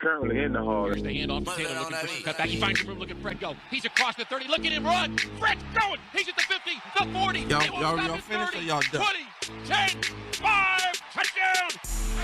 currently in the hall. Here's the handoff to Taylor looking for some cutback. He finds some room. Look at Fred go. He's across the 30. Look at him run. Fred's going. He's at the 50, the 40. Y'all finished or y'all done? 20, 10, 5, touchdown.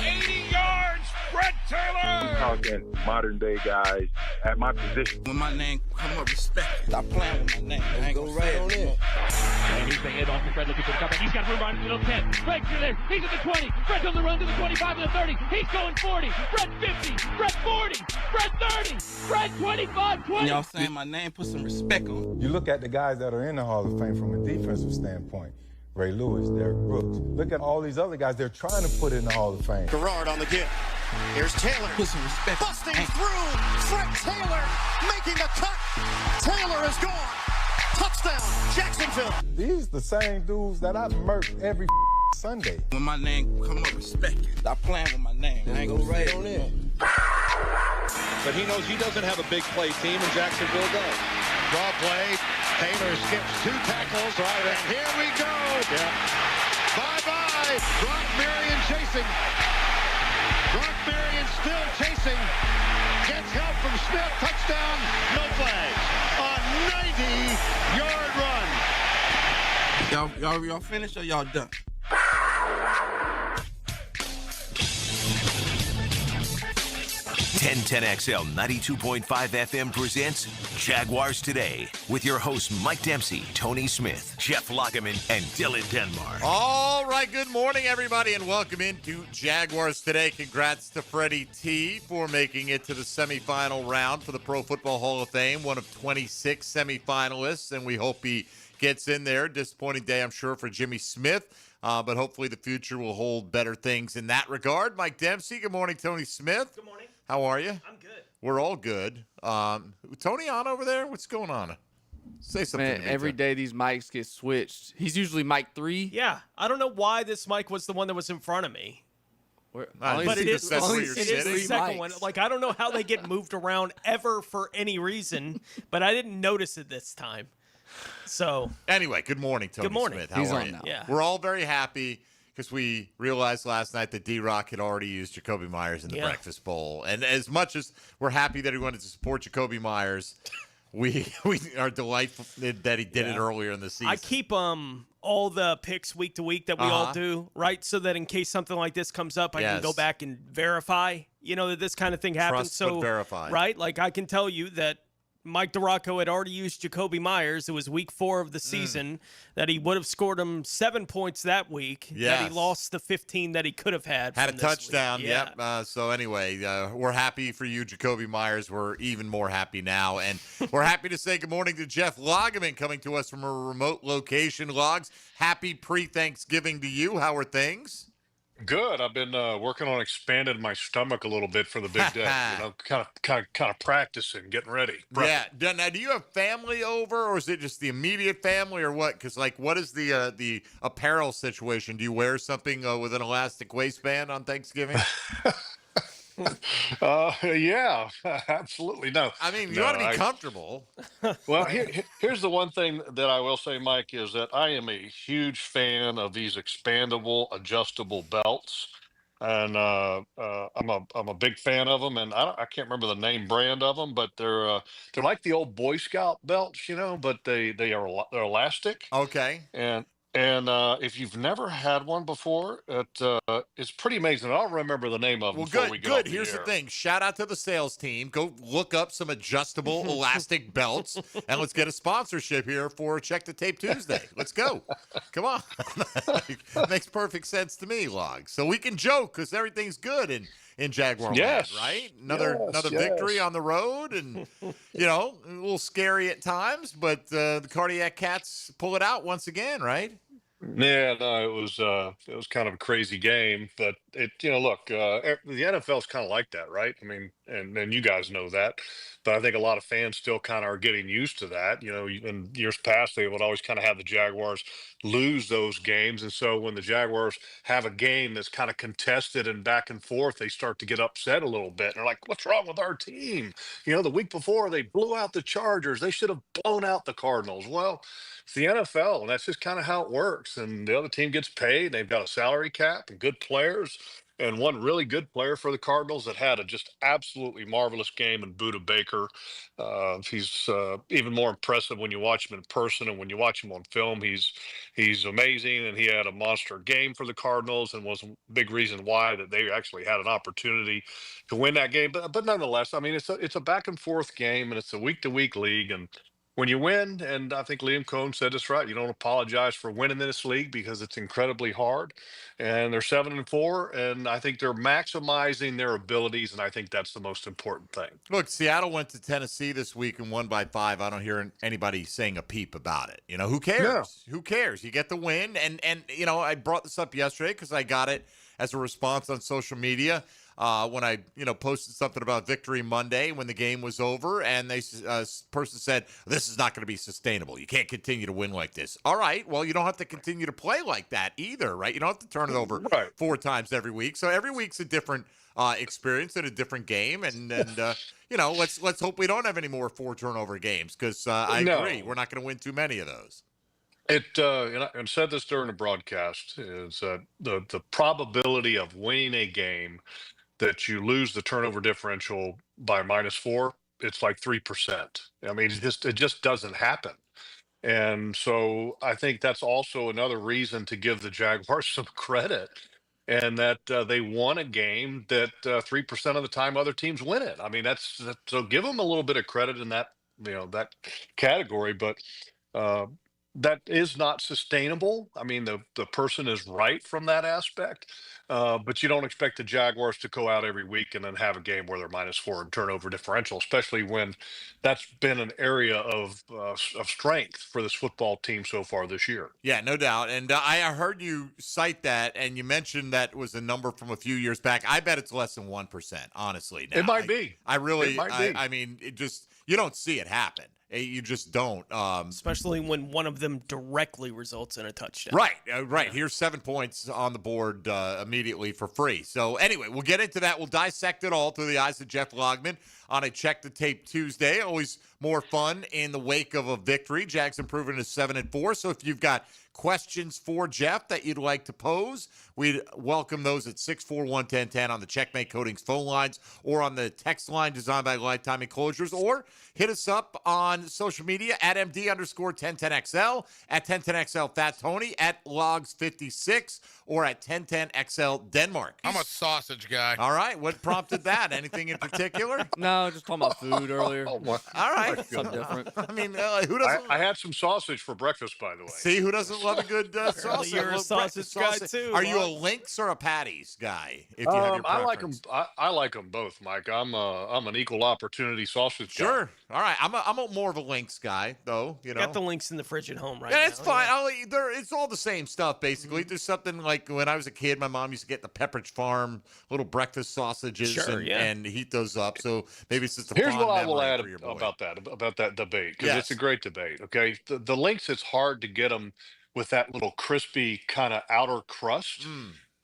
80 yards. Fred Taylor. I'm talking modern day guys at my position. When my name come up, respect it. Stop playing with my name. I ain't gonna right on it. And here's the handoff to Fred looking for the cutback. He's got room right in the middle 10. Fred's there. He's at the 20. Fred's on the run to the 25 and the 30. He's going 40. Fred 50. Fred 40. Fred 30. Fred 25, 20. Y'all saying my name, put some respect on it. You look at the guys that are in the Hall of Fame from a defensive standpoint. Ray Lewis, Derrick Brooks. Look at all these other guys they're trying to put in the Hall of Fame. Gerard on the give. Here's Taylor. Put some respect. Busting through. Fred Taylor making a cut. Taylor is gone. Touchdown, Jacksonville. These the same dudes that I murked every Sunday. When my name come up, respect it. Stop playing with my name. I ain't gonna right on it. But he knows he doesn't have a big play team, and Jacksonville does. Draw play. Taylor skips 2 tackles. Right, and here we go. Yeah. Bye-bye. Brock Marion chasing. Brock Marion still chasing. Gets help from Smith. Touchdown. No flags. A 90-yard run. Y'all finished or y'all done? 1010XL 92.5 FM presents Jaguars Today with your hosts Mike Dempsey, Tony Smith, Jeff Lageman, and Dylan Denmark. All right, good morning, everybody, and welcome into Jaguars Today. Congrats to Freddie T for making it to the semifinal round for the Pro Football Hall of Fame, one of 26 semifinalists, and we hope he gets in there. Disappointing day, I'm sure, for Jimmy Smith. But hopefully the future will hold better things in that regard. Mike Dempsey, good morning. Tony Smith. Good morning. How are you? I'm good. We're all good. Tony on over there? What's going on? Say something to me. Every day these mics get switched. He's usually mic 3. Yeah. I don't know why this mic was the one that was in front of me. But it is the second mics. one. Like, I don't know how they get moved around ever for any reason, but I didn't notice it this time. So anyway, good morning, Tony Good morning. Smith. How He's are on you? now. Yeah. We're all very happy because we realized last night that D-Rock had already used Jacoby Myers in the Breakfast Bowl. And as much as we're happy that he wanted to support Jacoby Myers, we are delightful that he did it earlier in the season. I keep all the picks week to week that we all do, right? So that in case something like this comes up, I can go back and verify, that this kind of thing happens. Trust but verify. Right? Like, I can tell you that Mike DiRocco had already used Jacoby Myers. It was week 4 of the season that he would have scored him 7 points that week. Yes. That he lost the 15 that he could have had. Had a from this touchdown, week. yep. So anyway, we're happy for you, Jacoby Myers. We're even more happy now. And we're happy to say good morning to Jeff Lageman coming to us from a remote location. Logs, happy pre-Thanksgiving to you. How are things? Good. I've been working on expanding my stomach a little bit for the big day. Kind of practicing, getting ready. Yeah. Now, do you have family over, or is it just the immediate family, or what? Because, what is the apparel situation? Do you wear something with an elastic waistband on Thanksgiving? Yeah, absolutely. No. I mean, you ought to be comfortable. Well, here's the one thing that I will say, Mike, is that I am a huge fan of these expandable, adjustable belts. And I'm a big fan of them, and I can't remember the name brand of them, but they're like the old Boy Scout belts, but they're elastic. Okay. And if you've never had one before, it's pretty amazing. I don't remember the name of them. Well, we good. Here's the thing. Shout out to the sales team. Go look up some adjustable elastic belts, and let's get a sponsorship here for Check the Tape Tuesday. Let's go. Come on. Makes perfect sense to me, Log. So we can joke because everything's good in Jaguar land, right? Another victory on the road, and a little scary at times, but the Cardiac Cats pull it out once again, right? Yeah, no, it was kind of a crazy game, but look, the NFL is kind of like that, right? I mean, and you guys know that, but I think a lot of fans still kind of are getting used to that. In years past, they would always kind of have the Jaguars lose those games, and so when the Jaguars have a game that's kind of contested and back and forth, they start to get upset a little bit. And they're like, "What's wrong with our team?" The week before they blew out the Chargers, they should have blown out the Cardinals. Well, it's the NFL, and that's just kind of how it works. And the other team gets paid. They've got a salary cap and good players. and one really good player for the Cardinals that had a just absolutely marvelous game in Budda Baker. He's even more impressive when you watch him in person, and when you watch him on film, he's amazing, and he had a monster game for the Cardinals and was a big reason why that they actually had an opportunity to win that game. But nonetheless, I mean, it's a back and forth game, and it's a week to week league, and when you win, and I think Liam Cohn said this right, you don't apologize for winning this league because it's incredibly hard. And they're 7-4, and I think they're maximizing their abilities, and I think that's the most important thing. Look, Seattle went to Tennessee this week and won by 5. I don't hear anybody saying a peep about it. You know, who cares? Yeah. Who cares? You get the win, and you know, I brought this up yesterday because I got it as a response on social media. When I, posted something about Victory Monday when the game was over, and they person said, this is not going to be sustainable. You can't continue to win like this. All right, well, you don't have to continue to play like that either, right? You don't have to turn it over 4 times every week. So every week's a different experience and a different game, and let's hope we don't have any more 4 turnover games because I agree, we're not going to win too many of those. And I said this during the broadcast, is the probability of winning a game that you lose the turnover differential by -4, it's like 3%. I mean, it just doesn't happen. And so I think that's also another reason to give the Jaguars some credit, and that they won a game that 3% of the time other teams win it. I mean, so give them a little bit of credit in that, that category, but that is not sustainable. I mean, the person is right from that aspect, but you don't expect the Jaguars to go out every week and then have a game where they're -4 in turnover differential, especially when that's been an area of strength for this football team so far this year. Yeah, no doubt. And I heard you cite that, and you mentioned that was a number from a few years back. I bet it's less than 1%, honestly. Now, it might be. I mean, it just, you don't see it happen. You just don't. Especially when one of them directly results in a touchdown. Right. Right. Here's 7 points on the board immediately for free. So anyway, we'll get into that. We'll dissect it all through the eyes of Jeff Lageman on a Check the Tape Tuesday. Always more fun in the wake of a victory. Jags improving to 7-4. So if you've got questions for Jeff that you'd like to pose, we'd welcome those at 641-1010 on the Checkmate Coatings phone lines or on the text line designed by Lifetime Enclosures, or hit us up on social media at MD_1010XL, at 1010XL Fat Tony, at Logs56, or at 1010XL Denmark. I'm a sausage guy. All right. What prompted that? Anything in particular? No, just talking about food earlier. All right. Something different. I mean, who doesn't? I had some sausage for breakfast, by the way. See, who doesn't love a good sausage? You're a sausage guy too. Are you a Lynx or a Patties guy? If you have your I like them. I like them both, Mike. I'm an equal opportunity sausage guy. Sure. All right. I'm a more of a Lynx guy, though. Got the Lynx in the fridge at home, right? Yeah, now. it's fine. It's all the same stuff, basically. There's something like when I was a kid, my mom used to get the Pepperidge Farm little breakfast sausages and heat those up. So maybe it's just a Here's fond what I will memory add for your boy. about that debate, because it's a great debate. Okay, the Lynx, it's hard to get them with that little crispy kind of outer crust.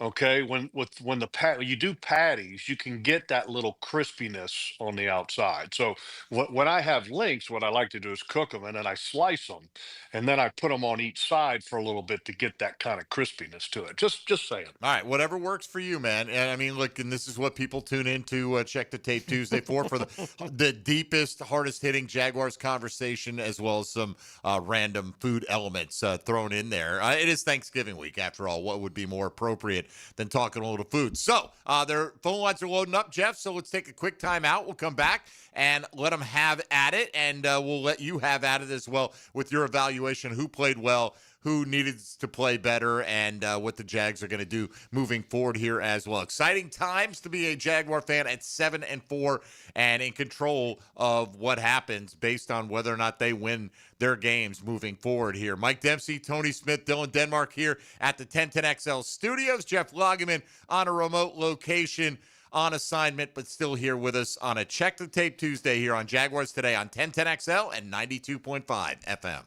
Okay, when you do patties, you can get that little crispiness on the outside. So when I have Lynx, what I like to do is cook them, and then I slice them, and then I put them on each side for a little bit to get that kind of crispiness to it. Just saying. All right, whatever works for you, man. And I mean, look, and this is what people tune in to Check the Tape Tuesday for the deepest, hardest hitting Jaguars conversation, as well as some random food elements thrown in there. It is Thanksgiving week, after all. What would be more appropriate than talking a little food? So their phone lines are loading up, Jeff. So let's take a quick time out. We'll come back and let them have at it, and we'll let you have at it as well with your evaluation. Who played well, who needed to play better, and what the Jags are going to do moving forward here as well. Exciting times to be a Jaguar fan at 7-4 and in control of what happens based on whether or not they win their games moving forward here. Mike Dempsey, Tony Smith, Dylan Denmark here at the 1010XL studios. Jeff Lageman on a remote location on assignment, but still here with us on a Check the Tape Tuesday here on Jaguars Today on 1010XL and 92.5 FM.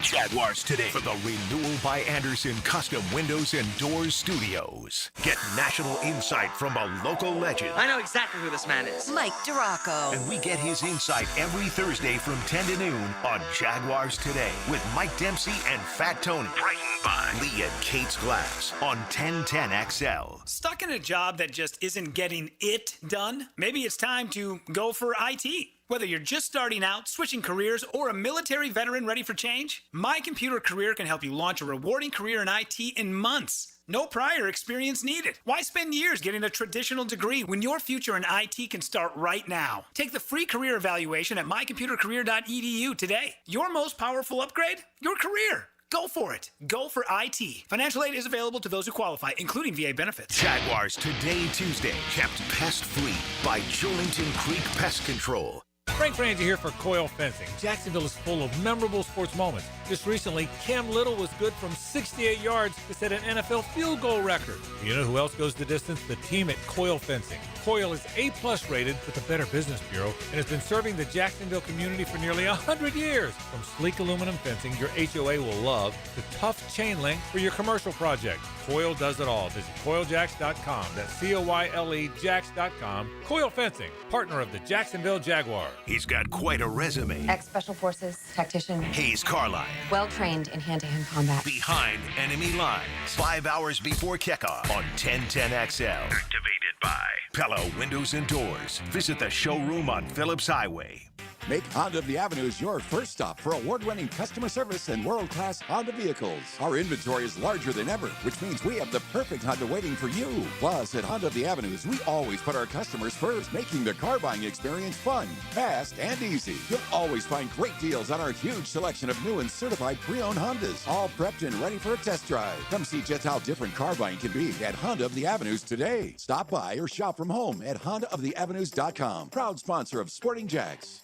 Jaguars Today for the Renewal by Anderson Custom Windows and Doors Studios. Get national insight from a local legend. I know exactly who this man is. Mike Duraco. And we get his insight every Thursday from 10 to noon on Jaguars Today with Mike Dempsey and Fat Tony. Brightened by Lee and Kate's Glass on 1010XL. Stuck in a job that just isn't getting it done? Maybe it's time to go for IT. Whether you're just starting out, switching careers, or a military veteran ready for change, My Computer Career can help you launch a rewarding career in IT in months. No prior experience needed. Why spend years getting a traditional degree when your future in IT can start right now? Take the free career evaluation at mycomputercareer.edu today. Your most powerful upgrade? Your career. Go for it. Go for IT. Financial aid is available to those who qualify, including VA benefits. Jaguars Today Tuesday, kept pest-free by Julington Creek Pest Control. Frank Frangie here for Coil Fencing. Jacksonville is full of memorable sports moments. Just recently, Cam Little was good from 68 yards to set an NFL field goal record. You know who else goes the distance? The team at Coil Fencing. Coil is A+ rated with the Better Business Bureau and has been serving the Jacksonville community for nearly 100 years. From sleek aluminum fencing your HOA will love to tough chain link for your commercial project. Coil does it all. Visit CoilJacks.com. That's COYLE Jacks.com. Coil Fencing, partner of the Jacksonville Jaguars. He's got quite a resume. Ex-Special Forces tactician. Hayes Carline. Well-trained in hand-to-hand combat. Behind enemy lines. 5 hours before kickoff on 1010XL. Activated by Pello Windows and Doors. Visit the showroom on Phillips Highway. Make Honda of the Avenues your first stop for award-winning customer service and world-class Honda vehicles. Our inventory is larger than ever, which means we have the perfect Honda waiting for you. Plus, at Honda of the Avenues, we always put our customers first, making the car buying experience fun, fast, and easy. You'll always find great deals on our huge selection of new and certified pre-owned Hondas, all prepped and ready for a test drive. Come see just how different car buying can be at Honda of the Avenues today. Stop by or shop from home at HondaoftheAvenues.com. Proud sponsor of Sporting Jags.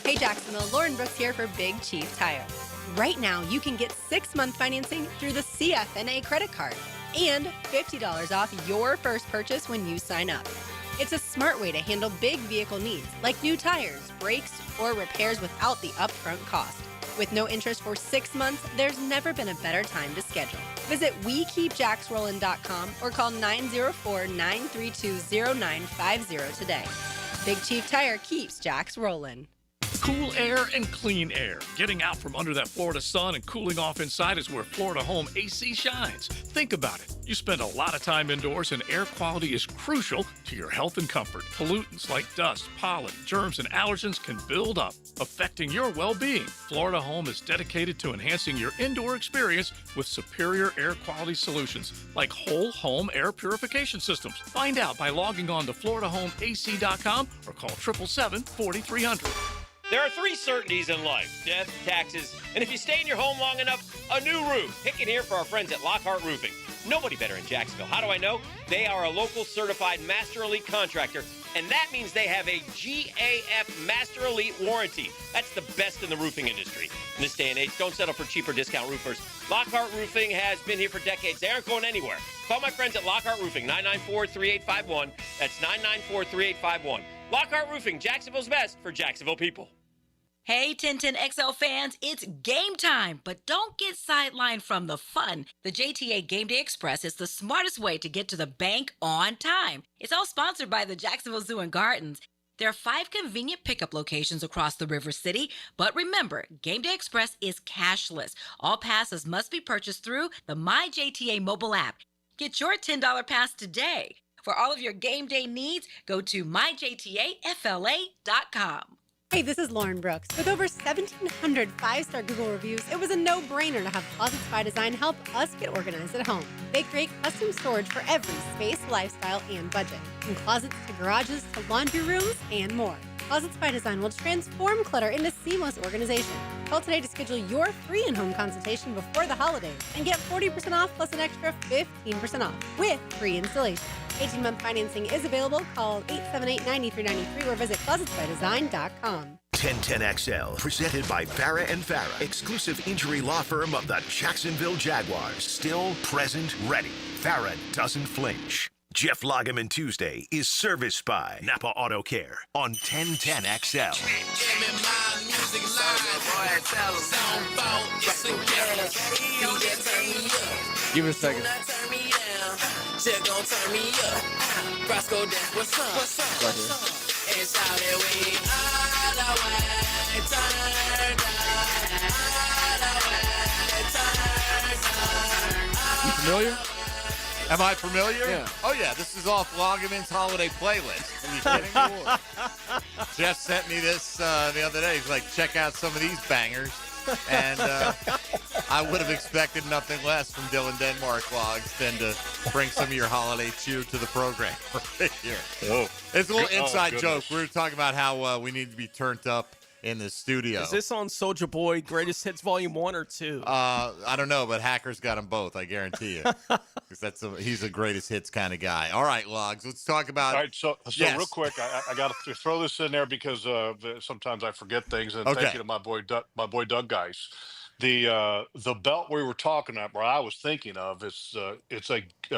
Hey Jacksonville, Lauren Brooks here for Big Chief Tire. Right now, you can get 6-month financing through the CFNA credit card and $50 off your first purchase when you sign up. It's a smart way to handle big vehicle needs like new tires, brakes, or repairs without the upfront cost. With no interest for 6 months, there's never been a better time to schedule. Visit WeKeepJacksRollin.com or call 904-932-0950 today. Big Chief Tire keeps Jacks rollin'. Cool air and clean air. Getting out from under that Florida sun and cooling off inside is where Florida Home AC shines. Think about it. You spend a lot of time indoors and air quality is crucial to your health and comfort. Pollutants like dust, pollen, germs, and allergens can build up, affecting your well-being. Florida Home is dedicated to enhancing your indoor experience with superior air quality solutions like whole home air purification systems. Find out by logging on to FloridaHomeAC.com or call 877-4300. There are 3 certainties in life: death, taxes, and if you stay in your home long enough, a new roof. Pick it here for our friends at Lockhart Roofing. Nobody better in Jacksonville. How do I know? They are a local certified Master Elite contractor, and that means they have a GAF Master Elite warranty. That's the best in the roofing industry. In this day and age, don't settle for cheaper discount roofers. Lockhart Roofing has been here for decades. They aren't going anywhere. Call my friends at Lockhart Roofing, 994-3851. That's 994-3851. Lockhart Roofing, Jacksonville's best for Jacksonville people. Hey, 1010XL fans, it's game time, but don't get sidelined from the fun. The JTA Game Day Express is the smartest way to get to the bank on time. It's all sponsored by the Jacksonville Zoo and Gardens. There are 5 convenient pickup locations across the River City, but remember, Game Day Express is cashless. All passes must be purchased through the MyJTA mobile app. Get your $10 pass today. For all of your game day needs, go to myjtafla.com. Hey, this is Lauren Brooks. With over 1,700 5-star Google reviews, it was a no-brainer to have Closets by Design help us get organized at home. They create custom storage for every space, lifestyle, and budget. From closets to garages to laundry rooms and more. Closets by Design will transform clutter into seamless organization. Call today to schedule your free in-home consultation before the holidays and get 40% off plus an extra 15% off with free installation. 18-month financing is available. Call 878-9393 or visit closetsbydesign.com. 1010XL, presented by Farrah & Farrah, exclusive injury law firm of the Jacksonville Jaguars. Still, present, ready. Farrah doesn't flinch. Jeff Lageman Tuesday is serviced by Napa Auto Care on 1010XL. music live. Boy, tell them. Song phone, it's a gas. DJ, turn me up. Give it a second. Turn me down. Just gon' turn me up. Roscoe, that's what's up. What's up? Right here. And shout it, we all the way turned up. All the way turned up. You familiar? Am I familiar? Yeah. Oh, yeah. This is off Lageman's holiday playlist. Are you kidding me? Jeff sent me this the other day. He's like, check out some of these bangers. And I would have expected nothing less from Dylan Denmark Logs than to bring some of your holiday cheer to the program right here. Oh. It's a little inside goodness. joke. We were talking about how we need to be turned up in the studio. Is this on Soulja Boy Greatest Hits Volume 1 or 2? I don't know, but Hacker's got them both, I guarantee you. 'Cause he's a greatest hits kind of guy. All right, Logs, let's talk about... All right, so yes. real quick, I got to throw this in there because sometimes I forget things, and Okay. thank you to my boy Doug Geis. The belt we were talking about, or I was thinking of, it's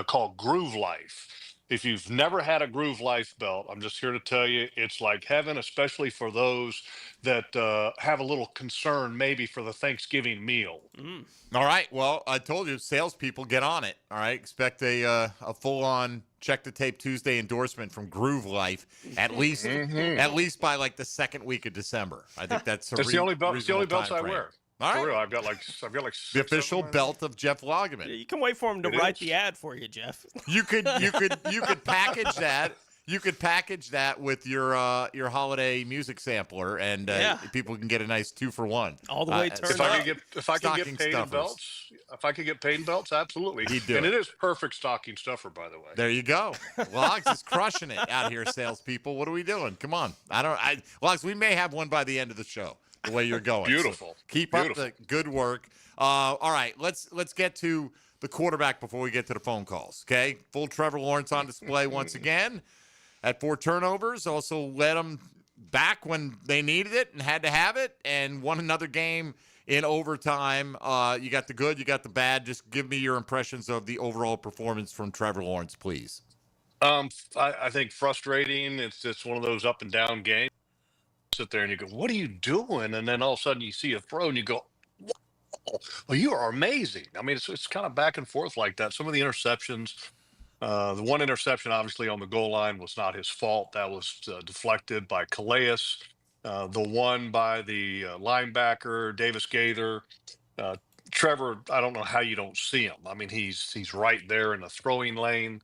called Groove Life. If you've never had a Groove Life belt, I'm just here to tell you, it's like heaven, especially for those that have a little concern maybe for the Thanksgiving meal. All right, well, I told you, salespeople, get on it. All right, expect a full-on Check the Tape Tuesday endorsement from Groove Life at least by like the second week of December. I think that's the only belt. It's the only belts I wear. All right. For real, I've got like the official belt of Jeff Lageman. You can wait for him to write the ad for you, Jeff. You could package that. You could package that with your holiday music sampler, and people can get a nice 2-for-1 all the way turned up. If I could get paid in belts, absolutely. And it is perfect stocking stuffer, by the way. There you go. Logs is crushing it out here, salespeople. What are we doing? Come on. Logs, we may have one by the end of the show. The way you're going. Beautiful. So keep up the good work. All right, let's get to the quarterback before we get to the phone calls. Okay, full Trevor Lawrence on display once again at 4 turnovers. Also led them back when they needed it and had to have it, and won another game in overtime. You got the good, you got the bad. Just give me your impressions of the overall performance from Trevor Lawrence, please. I think frustrating. It's just one of those up and down games. Sit there and you go, what are you doing? And then all of a sudden you see a throw and you go, wow, well, you are amazing. I mean, it's kind of back and forth like that. Some of the interceptions, the one interception obviously on the goal line was not his fault. That was deflected by Calais. The one by the linebacker, Davis Gaither. Trevor, I don't know how you don't see him. I mean, he's right there in the throwing lane.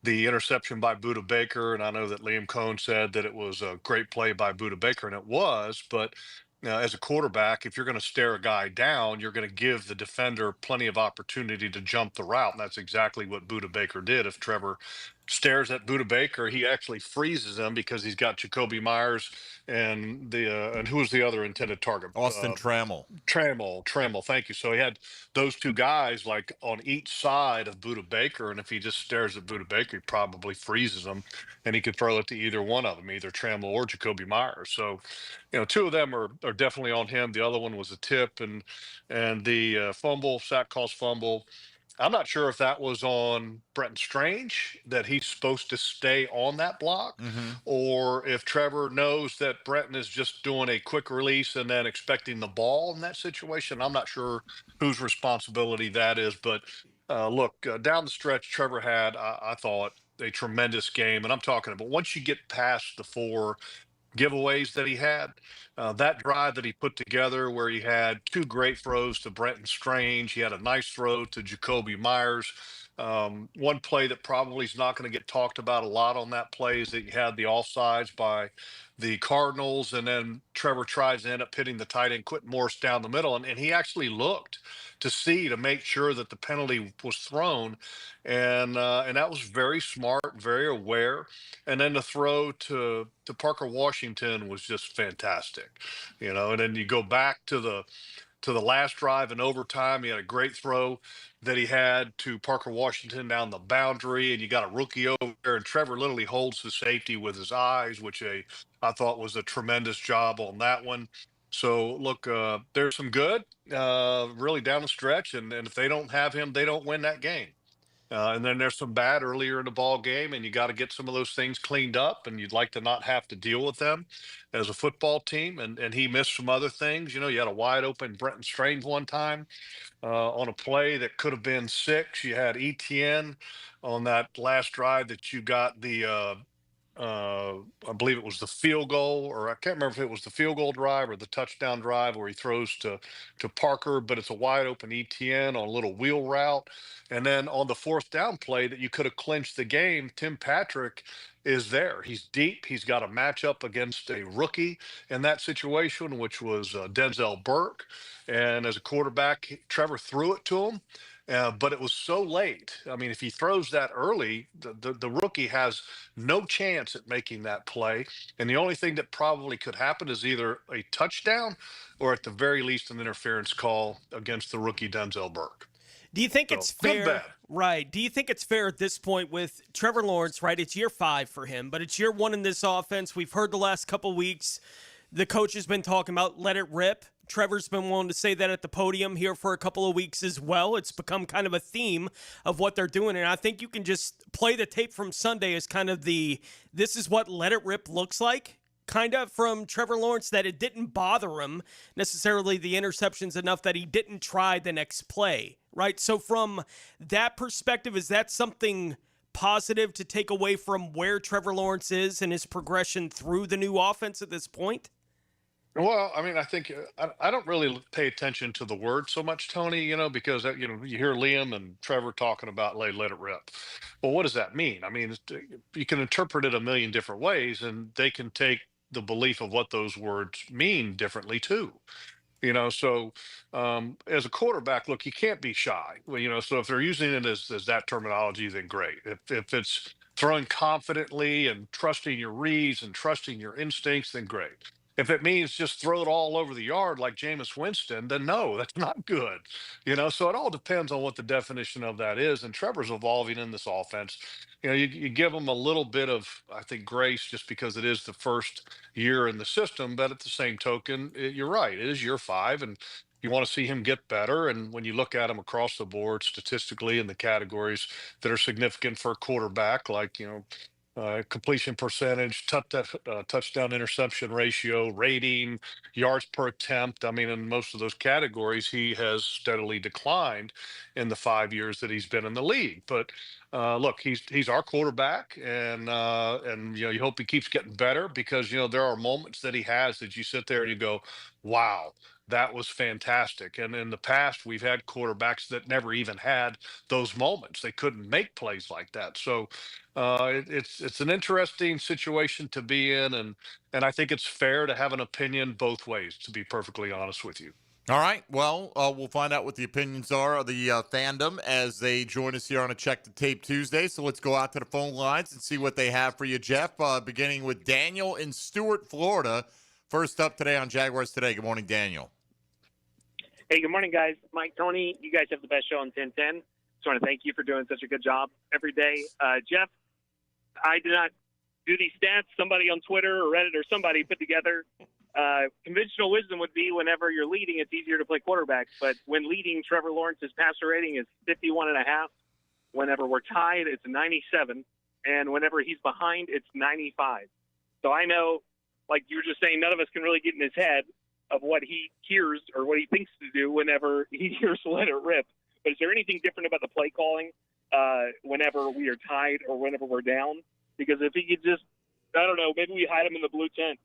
The interception by Budda Baker, and I know that Liam Cohn said that it was a great play by Budda Baker, and it was, but as a quarterback, if you're going to stare a guy down, you're going to give the defender plenty of opportunity to jump the route, and that's exactly what Budda Baker did. If Trevor stares at Budda Baker, he actually freezes him because he's got Jacoby Myers and who was the other intended target? Austin Trammell. Trammell, thank you. So he had those two guys like on each side of Budda Baker, and if he just stares at Budda Baker, he probably freezes him, and he could throw it to either one of them, either Trammell or Jacoby Myers. So, two of them are definitely on him. The other one was a tip, and the fumble, sack cost fumble. I'm not sure if that was on Brenton Strange, that he's supposed to stay on that block, or if Trevor knows that Brenton is just doing a quick release and then expecting the ball in that situation. I'm not sure whose responsibility that is, but look, down the stretch, Trevor had, I thought, a tremendous game. And I'm talking about once you get past the 4 giveaways that he had, that drive that he put together where he had 2 great throws to Brenton Strange. He had a nice throw to Jacoby Myers. One play that probably is not going to get talked about a lot on that play is that you had the offsides by the Cardinals, and then Trevor tries to end up hitting the tight end Quentin Morris down the middle, and he actually looked to make sure that the penalty was thrown, and that was very smart, very aware. And then the throw to Parker Washington was just fantastic, And then you go back to the last drive in overtime. He had a great throw that he had to Parker Washington down the boundary, and you got a rookie over there, and Trevor literally holds the safety with his eyes, which I thought was a tremendous job on that one. So, look, there's some good really down the stretch, and if they don't have him, they don't win that game. And then there's some bad earlier in the ball game, and you got to get some of those things cleaned up, and you'd like to not have to deal with them as a football team. And he missed some other things. You had a wide open Brenton Strange one time on a play that could have been 6. You had ETN on that last drive that you got I believe it was the field goal, or I can't remember if it was the field goal drive or the touchdown drive where he throws to Parker, but it's a wide open ETN on a little wheel route. And then on the 4th down play that you could have clinched the game, Tim Patrick is there. He's deep. He's got a matchup against a rookie in that situation, which was Denzel Burke. And as a quarterback, Trevor threw it to him. But it was so late. I mean, if he throws that early, the rookie has no chance at making that play. And the only thing that probably could happen is either a touchdown or at the very least an interference call against the rookie Denzel Burke. Do you think it's fair? Right. Do you think it's fair at this point with Trevor Lawrence, right? It's year 5 for him, but it's year 1 in this offense. We've heard the last couple weeks the coach has been talking about let it rip. Trevor's been willing to say that at the podium here for a couple of weeks as well. It's become kind of a theme of what they're doing. And I think you can just play the tape from Sunday as kind of this is what let it rip looks like, kind of from Trevor Lawrence, that it didn't bother him necessarily the interceptions enough that he didn't try the next play, right? So from that perspective, is that something positive to take away from where Trevor Lawrence is and his progression through the new offense at this point? Well, I mean, I think I don't really pay attention to the word so much, Tony, because, you hear Liam and Trevor talking about let it rip. Well, what does that mean? I mean, you can interpret it a million different ways, and they can take the belief of what those words mean differently too. So as a quarterback, look, you can't be shy. Well, so if they're using it as that terminology, then great. If it's throwing confidently and trusting your reads and trusting your instincts, then great. If it means just throw it all over the yard like Jameis Winston, then no, that's not good. So it all depends on what the definition of that is. And Trevor's evolving in this offense. You give him a little bit of, I think, grace just because it is the first year in the system. But at the same token, you're right. It is year 5, and you want to see him get better. And when you look at him across the board statistically in the categories that are significant for a quarterback, like, completion percentage, touchdown interception ratio, rating, yards per attempt. I mean, in most of those categories, he has steadily declined in the 5 years that he's been in the league. But look, he's our quarterback, and you hope he keeps getting better, because there are moments that he has that you sit there and you go, wow, that was fantastic. And in the past, we've had quarterbacks that never even had those moments. They couldn't make plays like that. So it's an interesting situation to be in, and I think it's fair to have an opinion both ways, to be perfectly honest with you. All right. Well, we'll find out what the opinions are of the fandom as they join us here on a Check the Tape Tuesday. So let's go out to the phone lines and see what they have for you, Jeff, beginning with Daniel in Stuart, Florida. First up today on Jaguars Today. Good morning, Daniel. Hey, good morning, guys. Mike, Tony, you guys have the best show on 1010. Just want to thank you for doing such a good job every day. Jeff, I did not do these stats. Somebody on Twitter or Reddit or somebody put together. Conventional wisdom would be whenever you're leading, it's easier to play quarterback. But when leading, Trevor Lawrence's passer rating is 51.5. Whenever we're tied, it's 97. And whenever he's behind, it's 95. So I know, like you were just saying, none of us can really get in his head of what he hears or what he thinks to do whenever he hears let it rip. But is there anything different about the play calling whenever we are tied or whenever we're down? Because if he could just, I don't know, maybe we hide him in the blue tent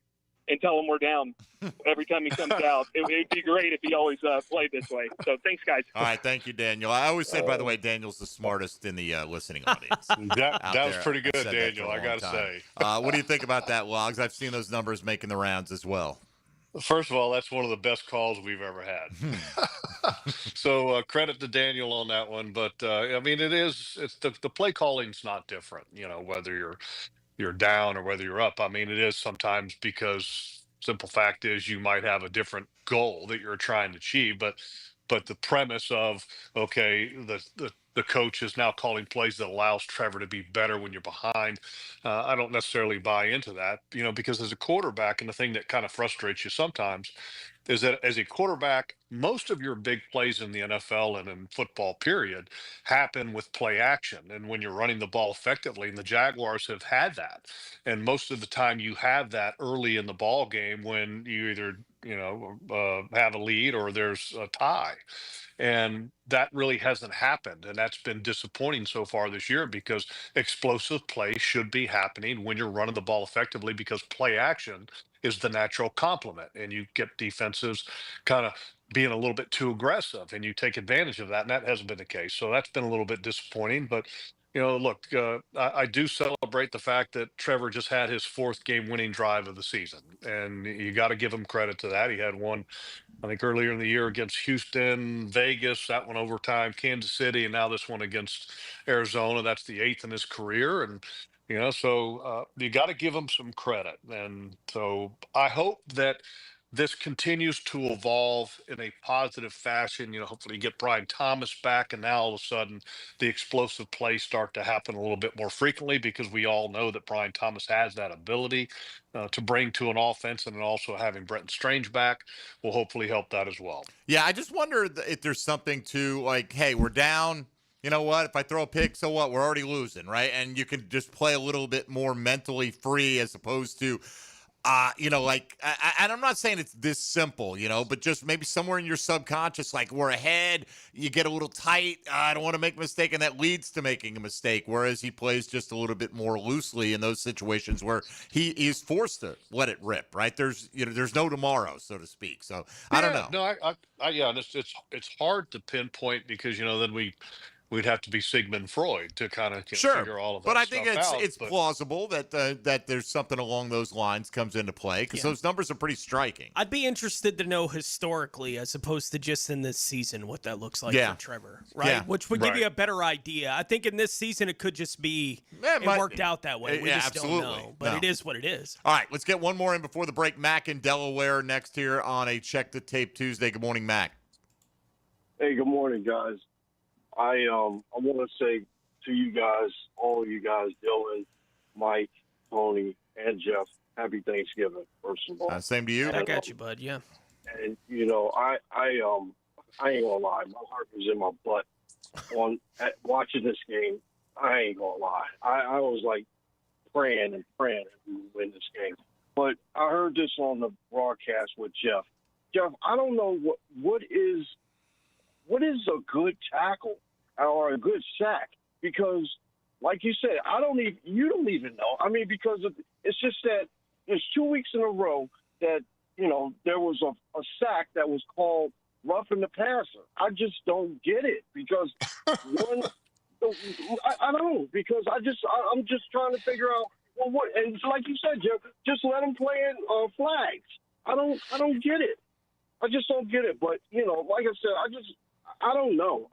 and tell him we're down every time he comes out. It'd be great if he always played this way. So thanks, guys. All right, thank you, Daniel. I always said, by the way, Daniel's the smartest in the listening audience. That was pretty good, Daniel, I got to say. What do you think about that, Logs? I've seen those numbers making the rounds as well. First of all, that's one of the best calls we've ever had. So credit to Daniel on that one. But I mean, it's the play calling's not different, whether you're down or whether you're up. I mean, it is sometimes, because simple fact is you might have a different goal that you're trying to achieve, but the premise of, okay, the the coach is now calling plays that allows Trevor to be better when you're behind. I don't necessarily buy into that, because as a quarterback, and the thing that kind of frustrates you sometimes is that as a quarterback, most of your big plays in the NFL and in football, period, happen with play action. And when you're running the ball effectively, and the Jaguars have had that. And most of the time you have that early in the ball game when you either, have a lead or there's a tie. And that really hasn't happened. And that's been disappointing so far this year because explosive play should be happening when you're running the ball effectively because play action is the natural complement. And you get defenses kind of being a little bit too aggressive and you take advantage of that. And that hasn't been the case. So that's been a little bit disappointing. But, look, I do celebrate the fact that Trevor just had his 4th game winning drive of the season. And you got to give him credit to that. He had one, I think, earlier in the year against Houston, Vegas, that one overtime, Kansas City, and now this one against Arizona. That's the 8th in his career. And, so you got to give him some credit. And so I hope that this continues to evolve in a positive fashion. Hopefully you get Brian Thomas back, and now all of a sudden the explosive plays start to happen a little bit more frequently because we all know that Brian Thomas has that ability to bring to an offense, and then also having Brenton Strange back will hopefully help that as well. Yeah, I just wonder if there's something to like, hey, we're down. You know what? If I throw a pick, so what? We're already losing, right? And you can just play a little bit more mentally free as opposed to and I'm not saying it's this simple, but just maybe somewhere in your subconscious, like we're ahead, you get a little tight. I don't want to make a mistake, and that leads to making a mistake. Whereas he plays just a little bit more loosely in those situations where he is forced to let it rip. Right? There's no tomorrow, so to speak. So I don't know. No, and it's hard to pinpoint because then we'd have to be Sigmund Freud to kind of figure all of that but I stuff think it's out. plausible that there's something along those lines comes into play because those numbers are pretty striking. I'd be interested to know historically, as opposed to just in this season, what that looks like for Trevor, right? Yeah. Which would give you a better idea. I think in this season it could just be it worked out that way. We just don't know, but it is what it is. All right, let's get one more in before the break. Mac in Delaware next here on a Check the Tape Tuesday. Good morning, Mac. Hey, good morning, guys. I want to say to you guys, all of you guys, Dylan, Mike, Tony, and Jeff, happy Thanksgiving, first of all. Same to you. I got you, bud. Yeah. And I ain't gonna lie, my heart was in my butt watching this game. I ain't gonna lie, I was like praying and we would win this game. But I heard this on the broadcast with Jeff. Jeff, I don't know what is a good tackle or a good sack, because like you said, you don't even know. I mean, because it's just that there's 2 weeks in a row that, there was a sack that was called roughing the passer. I just don't get it because I don't, because I'm just trying to figure out, well, what, and like you said, Jeff, just let them play in flags. I don't get it. I just don't get it. But, like I said, I don't know.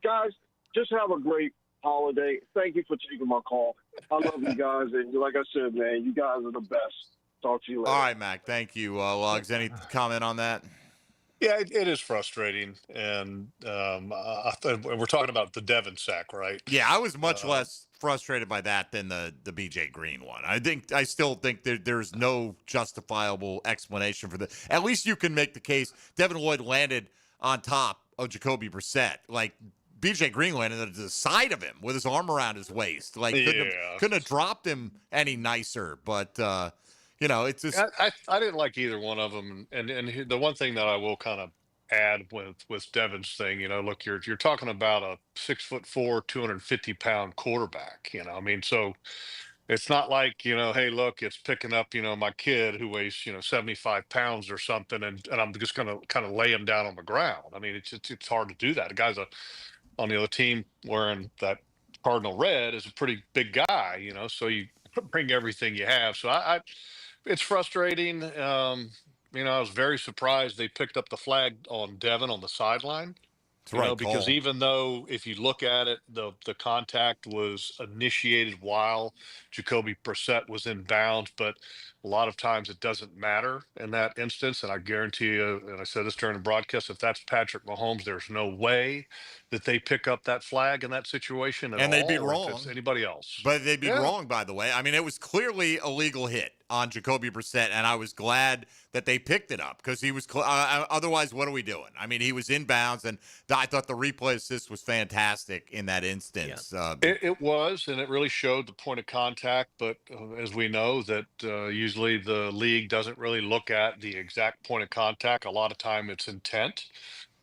Guys, just have a great holiday. Thank you for taking my call. I love you guys. And like I said, man, you guys are the best. Talk to you later. All right, Mac. Thank you. Lugs, any comment on that? Yeah, it is frustrating. And we're talking about the Devin sack, right? Yeah, I was much less frustrated by that than the BJ Green one. I still think there's no justifiable explanation for that. At least you can make the case Devin Lloyd landed on top of Jacoby Brissett. Like, BJ Green landed at the side of him with his arm around his waist. Like, couldn't have dropped him any nicer. But, it's just... I didn't like either one of them. And the one thing that I will kind of add with Devin's thing, look, you're talking about a 6'4", 250-pound quarterback, I mean, so it's not like, hey, look, it's picking up, my kid who weighs, 75 pounds or something, and I'm just going to kind of lay him down on the ground. I mean, it's hard to do that. The guy's on the other team wearing that Cardinal red is a pretty big guy, so you bring everything you have. So it's frustrating. I was very surprised they picked up the flag on Devin on the sideline. It's right because call. even though if you look at it, the contact was initiated while Jacoby Brissett was in bounds, but a lot of times it doesn't matter in that instance. And I guarantee you, and I said this during the broadcast, if that's Patrick Mahomes, there's no way that they pick up that flag in that situation at And all. they'd be or wrong. if it's anybody else. But they'd be Yeah. wrong, by the way. I mean, it was clearly a legal hit on Jacoby Brissett, and I was glad that they picked it up because he was otherwise, what are we doing? I mean, he was in bounds, and I thought the replay assist was fantastic in that instance. It was, and it really showed the point of contact. But as we know, that usually the league doesn't really look at the exact point of contact. A lot of time it's intent.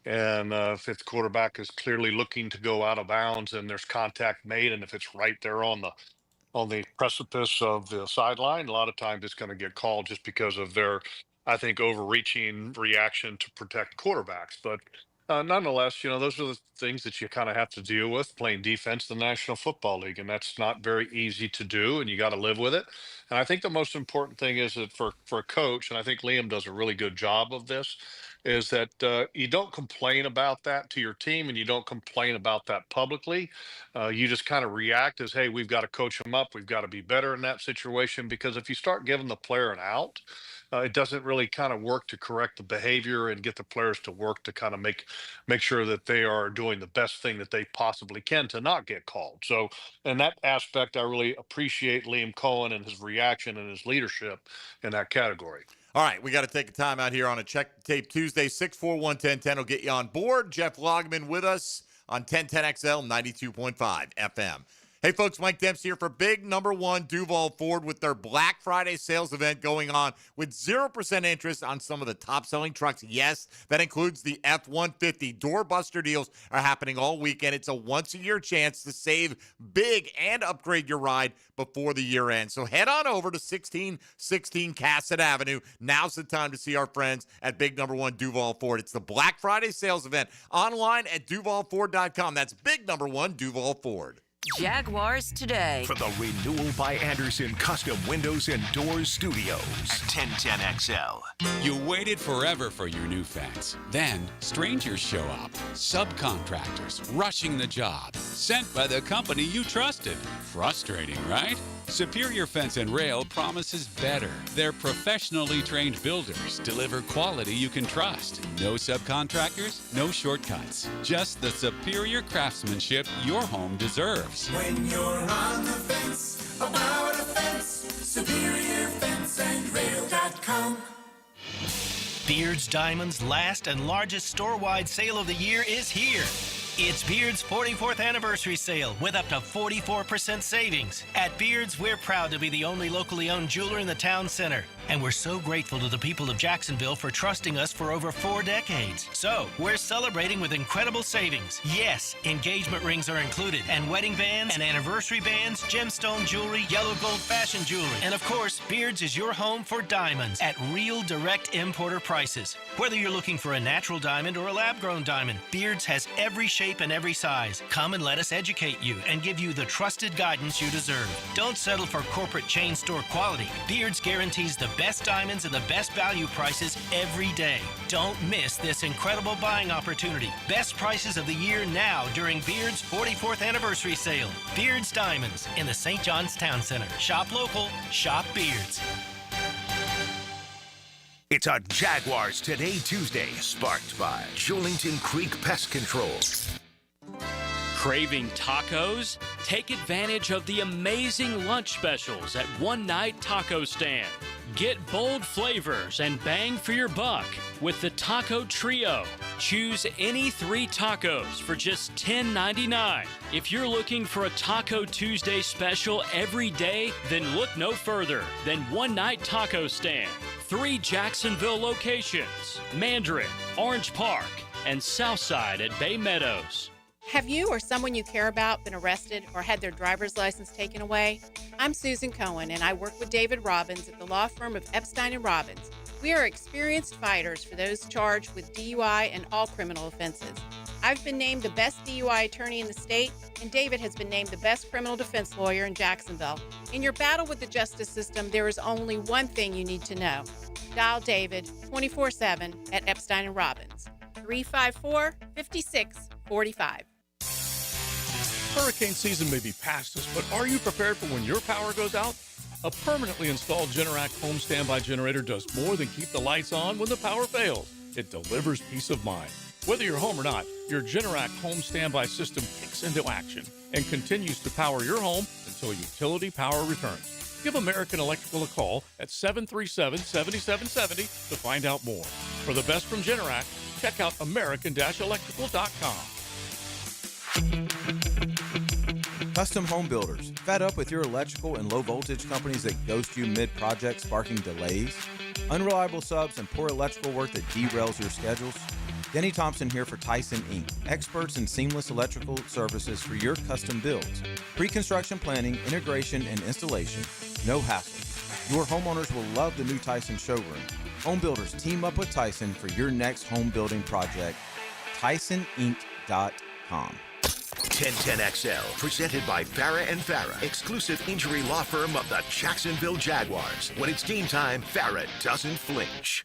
And if the quarterback is clearly looking to go out of bounds and there's contact made, and if it's right there on the precipice of the sideline, a lot of times it's going to get called just because of their, I think, overreaching reaction to protect quarterbacks. But nonetheless, those are the things that you kind of have to deal with playing defense in the National Football League, and that's not very easy to do, and you got to live with it. And I think the most important thing is that for a coach, and I think Liam does a really good job of this, is that you don't complain about that to your team, and you don't complain about that publicly. You just kind of react as, hey, we've got to coach them up. We've got to be better in that situation, because if you start giving the player an out, it doesn't really kind of work to correct the behavior and get the players to work to kind of make sure that they are doing the best thing that they possibly can to not get called. So in that aspect, I really appreciate Liam Cohen and his reaction and his leadership in that category. All right, we got to take a time out here on a Check the Tape Tuesday. 641-1010 will get you on board. Jeff Lageman with us on 1010XL 92.5 FM. Hey, folks, Mike Dempsey here for big number one Duval Ford with their Black Friday sales event going on with 0% interest on some of the top-selling trucks. Yes, that includes the F-150. Doorbuster deals are happening all weekend. It's a once-a-year chance to save big and upgrade your ride before the year ends. So head on over to 1616 Cassett Avenue. Now's the time to see our friends at big number one Duval Ford. It's the Black Friday sales event online at DuvalFord.com. That's big number one Duval Ford. Jaguars Today. For the Renewal by Anderson Custom Windows and Doors Studios at 1010XL. You waited forever for your new fence. Then, strangers show up. Subcontractors rushing the job. Sent by the company you trusted. Frustrating, right? Superior Fence and Rail promises better. Their professionally trained builders deliver quality you can trust. No subcontractors, no shortcuts. Just the superior craftsmanship your home deserves. When you're on the fence, about a fence, SuperiorFenceandRail.com. Beard's Diamonds' last and largest store-wide sale of the year is here. It's Beard's 44th anniversary sale with up to 44% savings. At Beard's, we're proud to be the only locally owned jeweler in the town center. And we're so grateful to the people of Jacksonville for trusting us for over 4 decades. So, we're celebrating with incredible savings. Yes, engagement rings are included, and wedding bands and anniversary bands, gemstone jewelry, yellow gold fashion jewelry. And of course, Beard's is your home for diamonds at real direct importer prices. Whether you're looking for a natural diamond or a lab-grown diamond, Beard's has every shape and every size. Come and let us educate you and give you the trusted guidance you deserve. Don't settle for corporate chain store quality. Beard's guarantees the best diamonds and the best value prices every day. Don't miss this incredible buying opportunity. Best prices of the year now during Beard's 44th anniversary sale. Beard's Diamonds in the St. John's Town Center. Shop local, shop Beard's. It's a Jaguars Today Tuesday, sparked by Julington Creek Pest Control. Craving tacos? Take advantage of the amazing lunch specials at One Night Taco Stand. Get bold flavors and bang for your buck with the Taco Trio. Choose any 3 tacos for just $10.99. If you're looking for a Taco Tuesday special every day, then look no further than One Night Taco Stand. 3 Jacksonville locations: Mandarin, Orange Park, and Southside at Bay Meadows. Have you or someone you care about been arrested or had their driver's license taken away? I'm Susan Cohen, and I work with David Robbins at the law firm of Epstein & Robbins. We are experienced fighters for those charged with DUI and all criminal offenses. I've been named the best DUI attorney in the state, and David has been named the best criminal defense lawyer in Jacksonville. In your battle with the justice system, there is only one thing you need to know. Dial David 24/7 at Epstein & Robbins, 354-56 45. Hurricane season may be past us, but are you prepared for when your power goes out? A permanently installed Generac home standby generator does more than keep the lights on when the power fails. It delivers peace of mind. Whether you're home or not, your Generac home standby system kicks into action and continues to power your home until utility power returns. Give American Electrical a call at 737-7770 to find out more. For the best from Generac, check out american-electrical.com. Custom home builders, fed up with your electrical and low voltage companies that ghost you mid-project, sparking delays? Unreliable subs and poor electrical work that derails your schedules? Denny Thompson here for Tyson Inc., experts in seamless electrical services for your custom builds. Pre-construction planning, integration, and installation, no hassle. Your homeowners will love the new Tyson showroom. Home builders team up with Tyson for your next home building project. TysonInc.com. 1010XL, presented by Farah and Farah, exclusive injury law firm of the Jacksonville Jaguars. When it's game time, Farah doesn't flinch.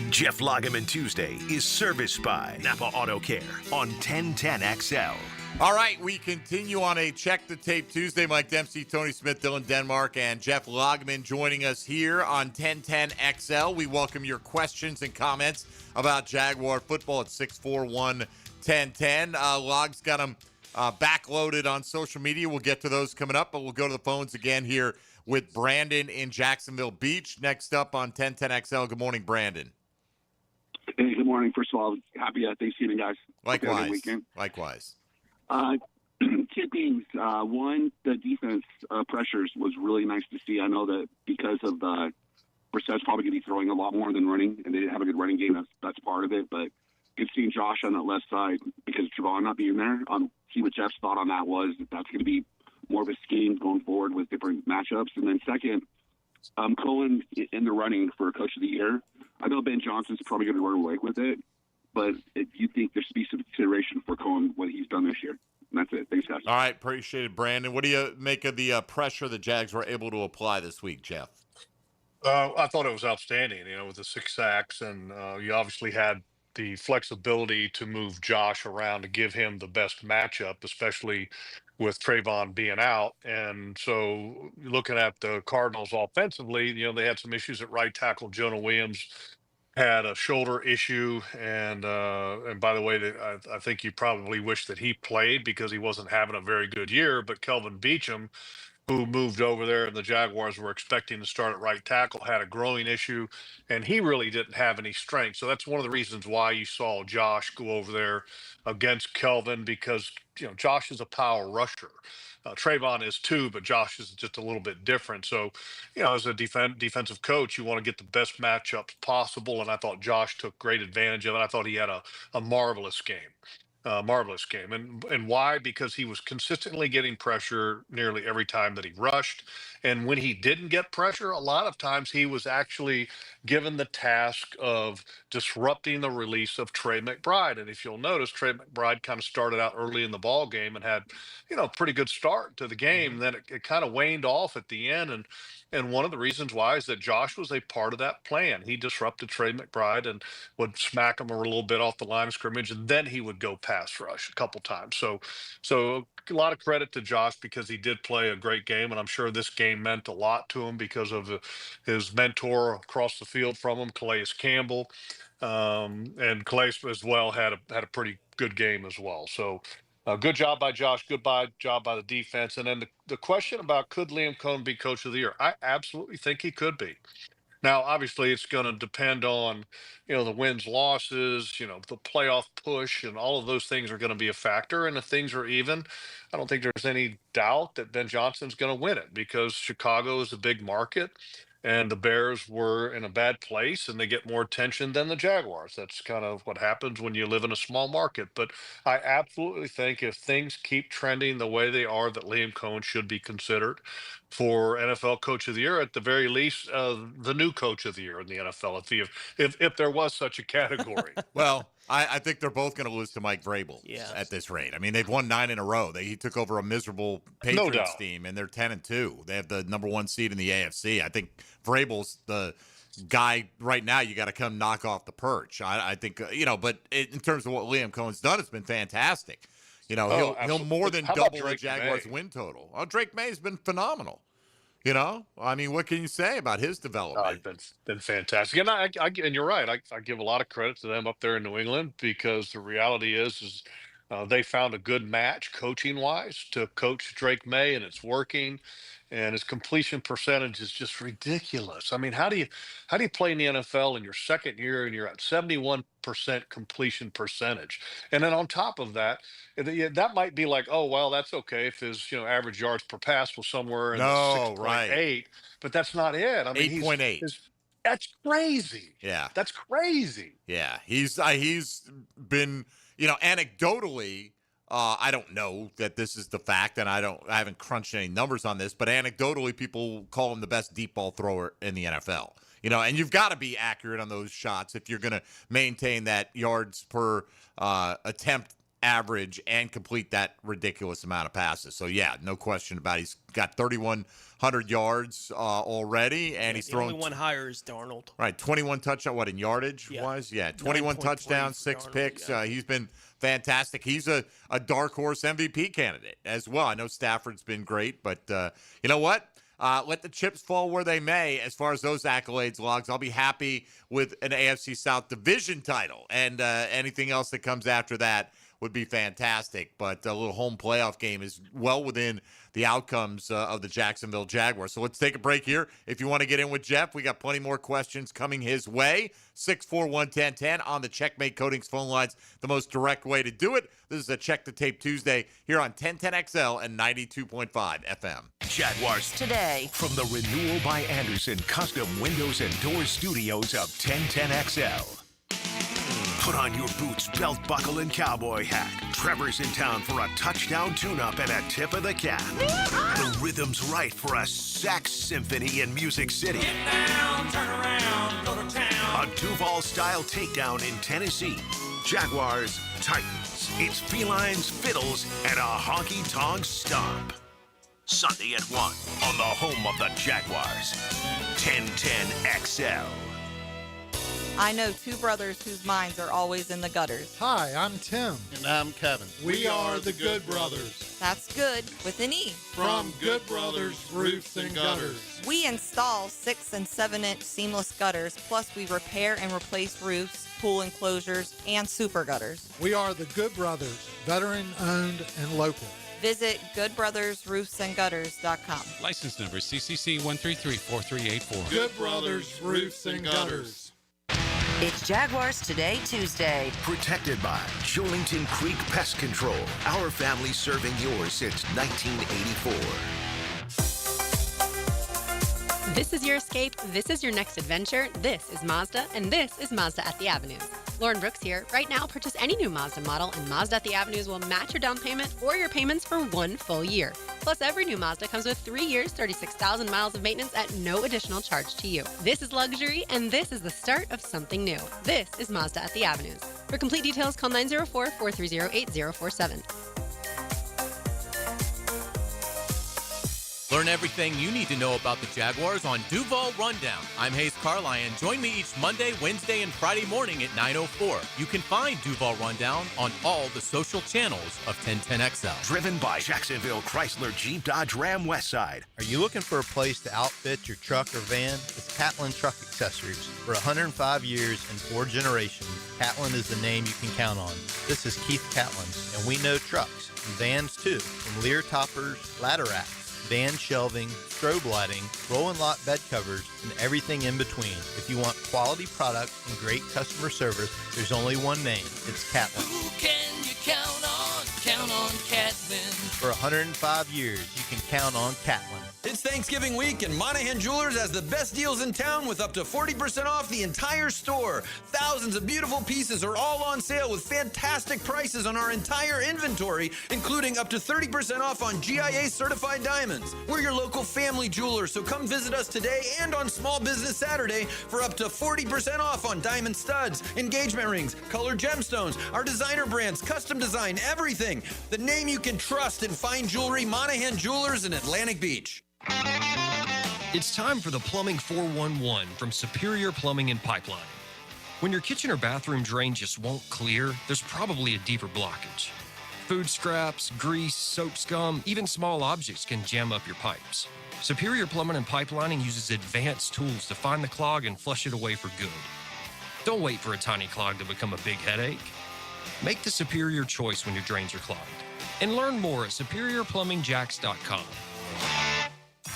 Jeff Lageman Tuesday is serviced by Napa Auto Care on 1010XL. All right, we continue on a Check the Tape Tuesday. Mike Dempsey, Tony Smith, Dylan Denmark, and Jeff Lageman joining us here on 1010XL. We welcome your questions and comments about Jaguar football at 641-1010. Log's got them backloaded on social media. We'll get to those coming up, but we'll go to the phones again here with Brandon in Jacksonville Beach. Next up on 1010XL. Good morning, Brandon. Hey, good morning. First of all, happy Thanksgiving, guys. Likewise. Weekend. Likewise. Two things. One, the defense pressures was really nice to see. I know that because of Brissett's probably going to be throwing a lot more than running, and they didn't have a good running game. That's part of it. But good seeing Josh on that left side because Javon not being there. See what Jeff's thought on that was that that's going to be more of a scheme going forward with different matchups. And then second, Cohen in the running for Coach of the Year. I know Ben Johnson's probably going to run away with it, but if you think there should be some consideration for Cohen, what he's done this year. And that's it. Thanks, guys. All right, appreciate it, Brandon. What do you make of the pressure the Jags were able to apply this week, Jeff? I thought it was outstanding, with the 6 sacks, and you obviously had the flexibility to move Josh around to give him the best matchup, especially with Trayvon being out. And so looking at the Cardinals offensively, they had some issues at right tackle. Jonah Williams had a shoulder issue, and by the way, I think you probably wish that he played because he wasn't having a very good year. But Kelvin Beachum, who moved over there and the Jaguars were expecting to start at right tackle, had a growing issue, and he really didn't have any strength. So that's one of the reasons why you saw Josh go over there against Kelvin, because Josh is a power rusher. Trayvon is too, but Josh is just a little bit different. So, as a defensive coach, you want to get the best matchups possible, and I thought Josh took great advantage of it. I thought he had a marvelous game. Marvelous game. And why? Because he was consistently getting pressure nearly every time that he rushed. And when he didn't get pressure, a lot of times he was actually given the task of disrupting the release of Trey McBride. And if you'll notice, Trey McBride kind of started out early in the ball game and had, a pretty good start to the game. Then it kind of waned off at the end. And one of the reasons why is that Josh was a part of that plan. He disrupted Trey McBride and would smack him a little bit off the line of scrimmage, and then he would go pass rush a couple times. So a lot of credit to Josh because he did play a great game, and I'm sure this game meant a lot to him because of his mentor across the field from him, Calais Campbell, and Calais as well had a pretty good game as well. So. Good job by Josh. Good job by the defense. And then the question about could Liam Cohen be Coach of the Year? I absolutely think he could be. Now, obviously, it's going to depend on, the wins, losses, the playoff push, and all of those things are going to be a factor. And if things are even, I don't think there's any doubt that Ben Johnson's going to win it because Chicago is a big market. And the Bears were in a bad place, and they get more attention than the Jaguars. That's kind of what happens when you live in a small market. But I absolutely think if things keep trending the way they are, that Liam Cohen should be considered for NFL Coach of the Year, at the very least, the new Coach of the Year in the NFL, if there was such a category. Well, I think they're both going to lose to Mike Vrabel at this rate. I mean, they've won 9 in a row. He took over a miserable Patriots team, and they're 10-2. They have the number 1 seed in the AFC. I think Vrabel's the guy right now you got to come knock off the perch. I think, but in terms of what Liam Cohen's done, it's been fantastic. He'll more than double the Jaguars' win total. Oh, Drake May's been phenomenal. What can you say about his development? Been fantastic, and and you're right. I give a lot of credit to them up there in New England, because the reality is they found a good match coaching wise to coach Drake May, and it's working. And his completion percentage is just ridiculous. I mean, how do you play in the NFL in your second year and you're at 71% completion percentage? And then on top of that, that might be like, oh well, that's okay if his average yards per pass was somewhere in the 6.8, but that's not it. I mean, 8.8. That's crazy. Yeah, that's crazy. Yeah, he's been anecdotally. I don't know that this is the fact, and I haven't crunched any numbers on this, but anecdotally, people call him the best deep ball thrower in the NFL. And you've got to be accurate on those shots if you're going to maintain that yards per attempt average and complete that ridiculous amount of passes. So yeah, no question about it. He's got 3,100 yards already, and he's thrown. Only one higher is Darnold. Right, 21 touchdowns. In yardage wise? Yeah, 21 touchdowns, 6 picks. Yeah. He's been fantastic. He's a dark horse MVP candidate as well. I know Stafford's been great, but you know what? Let the chips fall where they may as far as those accolades, Logs. I'll be happy with an AFC South division title, and anything else that comes after that would be fantastic. But a little home playoff game is well within the outcomes of the Jacksonville Jaguars. So let's take a break here. If you want to get in with Jeff, we got plenty more questions coming his way. 641-1010 on the Checkmate Coatings phone lines, the most direct way to do it. This is a Check the Tape Tuesday here on 1010XL and 92.5 FM. Jaguars Today. From the Renewal by Anderson Custom Windows and Doors Studios of 1010XL. Put on your boots, belt buckle, and cowboy hat. Trevor's in town for a touchdown tune-up and a tip of the cap. The rhythm's right for a sax symphony in Music City. Get down, turn around, go to town. A Duval-style takedown in Tennessee. Jaguars, Titans. It's felines, fiddles, and a honky-tonk stomp. Sunday at 1 on the home of the Jaguars. 1010XL. I know two brothers whose minds are always in the gutters. Hi, I'm Tim. And I'm Kevin. We are the Good Brothers. That's good with an E. From Good Brothers Roofs and Gutters. We install 6 and 7-inch seamless gutters, plus we repair and replace roofs, pool enclosures, and super gutters. We are the Good Brothers, veteran-owned and local. Visit goodbrothersroofsandgutters.com. License number CCC 1334384. Good Brothers Roofs and Gutters. It's Jaguars Today Tuesday. Protected by Julington Creek Pest Control. Our family serving yours since 1984. This is your escape. This is your next adventure. This is Mazda, and this is Mazda at the Avenues. Lauren Brooks here. Right now, purchase any new Mazda model, and Mazda at the Avenues will match your down payment or your payments for 1 full year. Plus, every new Mazda comes with 3 years, 36,000 miles of maintenance at no additional charge to you. This is luxury, and this is the start of something new. This is Mazda at the Avenues. For complete details, call 904-430-8047. Learn everything you need to know about the Jaguars on Duval Rundown. I'm Hayes Carlyon. Join me each Monday, Wednesday, and Friday morning at 9:04. You can find Duval Rundown on all the social channels of 1010XL. Driven by Jacksonville Chrysler Jeep Dodge Ram Westside. Are you looking for a place to outfit your truck or van? It's Catlin Truck Accessories. For 105 years and 4 generations, Catlin is the name you can count on. This is Keith Catlin, and we know trucks and vans too, from Lear toppers, ladder racks, van shelving, strobe lighting, roll and lock bed covers, and everything in between. If you want quality products and great customer service, there's only one name. It's Catlin. Who can you count on? Count on Catlin. For 105 years, you can count on Catlin. It's Thanksgiving week, and Monahan Jewelers has the best deals in town with up to 40% off the entire store. Thousands of beautiful pieces are all on sale with fantastic prices on our entire inventory, including up to 30% off on GIA certified diamonds. We're your local family jeweler, so come visit us today and on Small Business Saturday for up to 40% off on diamond studs, engagement rings, colored gemstones, our designer brands, custom design, everything. The name you can trust in fine jewelry, Monahan Jewelers in Atlantic Beach. It's time for the Plumbing 411 from Superior Plumbing and Pipelining. When your kitchen or bathroom drain just won't clear, there's probably a deeper blockage. Food scraps, grease, soap scum, even small objects can jam up your pipes. Superior Plumbing and Pipelining uses advanced tools to find the clog and flush it away for good. Don't wait for a tiny clog to become a big headache. Make the superior choice when your drains are clogged. And learn more at superiorplumbingjacks.com.